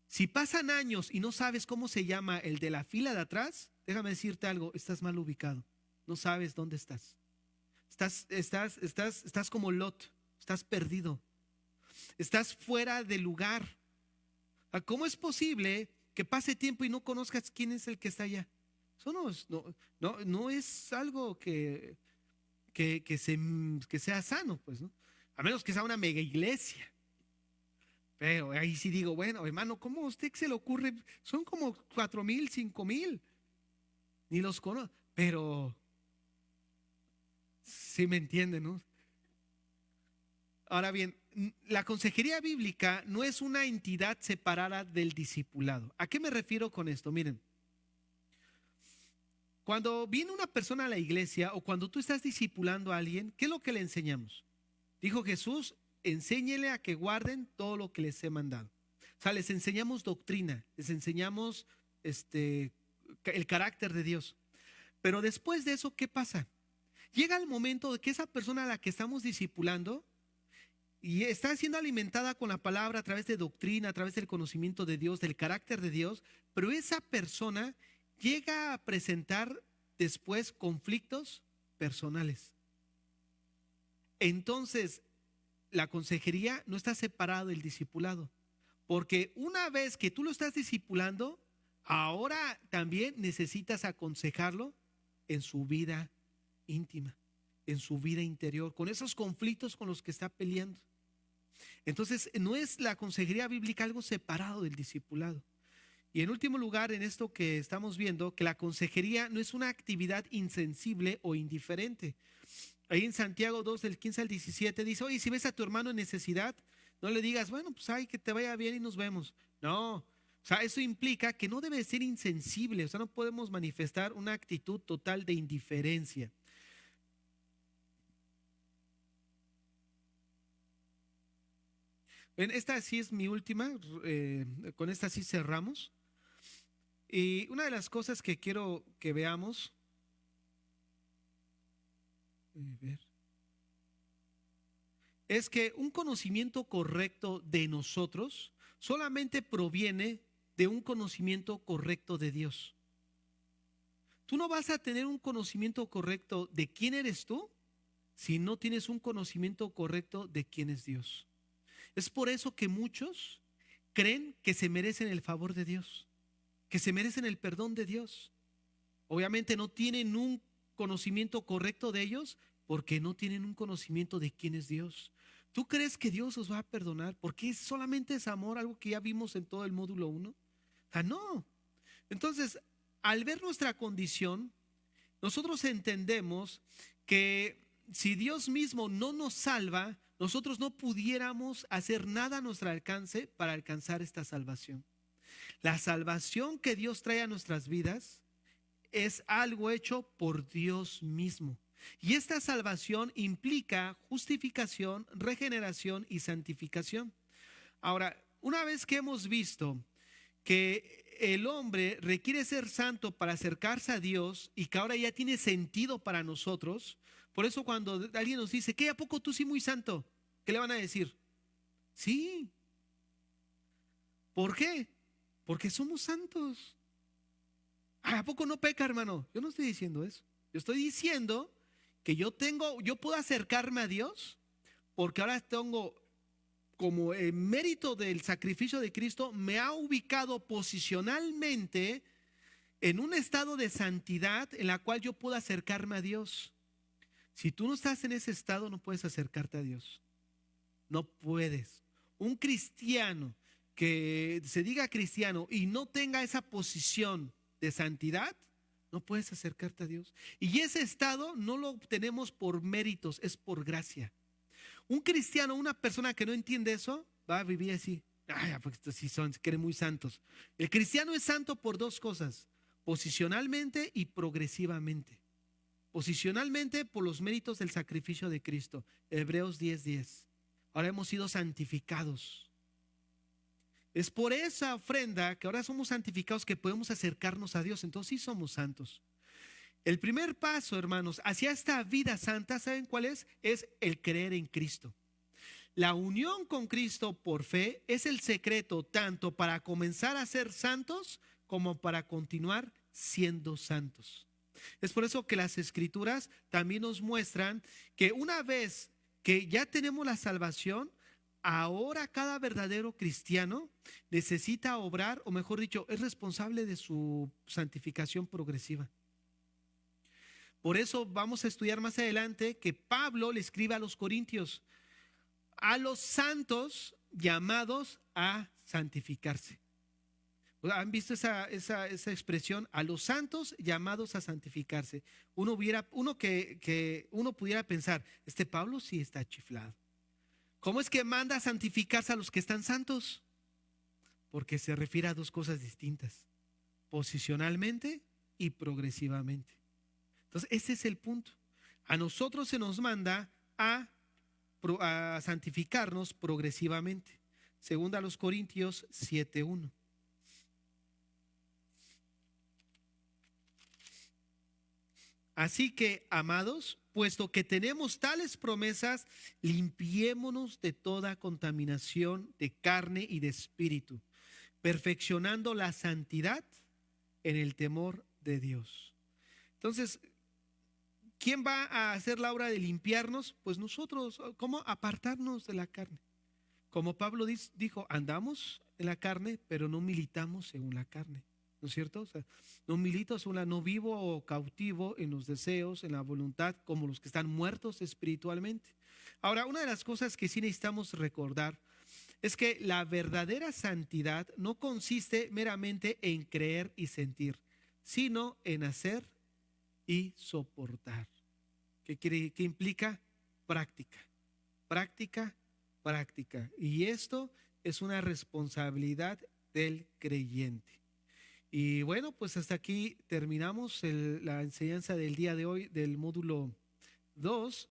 Si pasan años y no sabes cómo se llama el de la fila de atrás, déjame decirte algo, estás mal ubicado. No sabes dónde estás. Estás como Lot, estás perdido. estás fuera de lugar. ¿Cómo es posible que pase tiempo y no conozcas quién es el que está allá? Eso no es algo que sea sano, pues, ¿no? A menos que sea una mega iglesia. Pero ahí sí digo, bueno, hermano, ¿cómo a usted se le ocurre? Son como 4,000, 5,000. Ni los conozco. Pero sí me entienden, ¿no? Ahora bien, la consejería bíblica no es una entidad separada del discipulado. ¿A qué me refiero con esto? Miren, cuando viene una persona a la iglesia o cuando tú estás discipulando a alguien, ¿qué es lo que le enseñamos? Dijo Jesús, enséñele a que guarden todo lo que les he mandado. O sea, les enseñamos doctrina, les enseñamos el carácter de Dios. Pero después de eso, ¿qué pasa? Llega el momento de que esa persona a la que estamos discipulando y está siendo alimentada con la palabra a través de doctrina, a través del conocimiento de Dios, del carácter de Dios, pero esa persona llega a presentar después conflictos personales. Entonces, la consejería no está separada del discipulado, porque una vez que tú lo estás discipulando, ahora también necesitas aconsejarlo en su vida íntima, en su vida interior, con esos conflictos con los que está peleando. Entonces, no es la consejería bíblica algo separado del discipulado. Y en último lugar, en esto que estamos viendo, que la consejería no es una actividad insensible o indiferente. Ahí en Santiago 2, del 15 al 17, dice, oye, si ves a tu hermano en necesidad, no le digas, bueno, pues ay, que te vaya bien y nos vemos. No, o sea, eso implica que no debe ser insensible, o sea, no podemos manifestar una actitud total de indiferencia. Esta sí es mi última, con esta sí cerramos. Y una de las cosas que quiero que veamos, es que un conocimiento correcto de nosotros solamente proviene de un conocimiento correcto de Dios. Tú no vas a tener un conocimiento correcto de quién eres tú si no tienes un conocimiento correcto de quién es Dios. Es por eso que muchos creen que se merecen el favor de Dios, que se merecen el perdón de Dios. Obviamente no tienen un conocimiento correcto de ellos porque no tienen un conocimiento de quién es Dios. ¿Tú crees que Dios os va a perdonar? Porque solamente es amor, algo que ya vimos en todo el módulo 1. No. Entonces, al ver nuestra condición, nosotros entendemos que si Dios mismo no nos salva, nosotros no pudiéramos hacer nada a nuestro alcance para alcanzar esta salvación. La salvación que Dios trae a nuestras vidas es algo hecho por Dios mismo. Y esta salvación implica justificación, regeneración y santificación. Ahora, una vez que hemos visto que el hombre requiere ser santo para acercarse a Dios y que ahora ya tiene sentido para nosotros, por eso cuando alguien nos dice, ¿qué? ¿A poco tú sí muy santo? ¿Qué le van a decir? Sí. ¿Por qué? Porque somos santos. ¿A poco no peca, hermano? Yo no estoy diciendo eso. Yo estoy diciendo que yo puedo acercarme a Dios porque ahora tengo, como el mérito del sacrificio de Cristo, me ha ubicado posicionalmente en un estado de santidad en la cual yo puedo acercarme a Dios. Si tú no estás en ese estado, no puedes acercarte a Dios. No puedes. Un cristiano que se diga cristiano y no tenga esa posición de santidad, no puedes acercarte a Dios. Y ese estado no lo obtenemos por méritos, es por gracia. Un cristiano, una persona que no entiende eso, va a vivir así. Ay, porque estos sí se creen muy santos. El cristiano es santo por dos cosas: posicionalmente y progresivamente. Posicionalmente por los méritos del sacrificio de Cristo. Hebreos 10:10. Ahora hemos sido santificados. Es por esa ofrenda que ahora somos santificados que podemos acercarnos a Dios. Entonces sí somos santos. El primer paso, hermanos, hacia esta vida santa, ¿saben cuál es? Es el creer en Cristo. La unión con Cristo por fe es el secreto tanto para comenzar a ser santos como para continuar siendo santos. Es por eso que las Escrituras también nos muestran que una vez que ya tenemos la salvación, ahora cada verdadero cristiano necesita obrar, o mejor dicho, es responsable de su santificación progresiva. Por eso vamos a estudiar más adelante que Pablo le escribe a los corintios, a los santos llamados a santificarse. ¿Han visto esa expresión? A los santos llamados a santificarse. Uno pudiera pensar, este Pablo sí está chiflado. ¿Cómo es que manda a santificarse a los que están santos? Porque se refiere a dos cosas distintas, posicionalmente y progresivamente. Entonces, ese es el punto. A nosotros se nos manda a santificarnos progresivamente. Segunda a los Corintios 7:1. Así que, amados, puesto que tenemos tales promesas, limpiémonos de toda contaminación de carne y de espíritu, perfeccionando la santidad en el temor de Dios. Entonces, ¿quién va a hacer la obra de limpiarnos? Pues nosotros. ¿Cómo? Apartarnos de la carne. Como Pablo dijo, andamos en la carne, pero no militamos según la carne. ¿No es cierto? O sea, no milito no vivo o cautivo en los deseos, en la voluntad, como los que están muertos espiritualmente. Ahora, una de las cosas que sí necesitamos recordar es que la verdadera santidad no consiste meramente en creer y sentir, sino en hacer y soportar. ¿Qué implica? Práctica, práctica, práctica. Y esto es una responsabilidad del creyente. Y bueno, pues hasta aquí terminamos la enseñanza del día de hoy del módulo 2.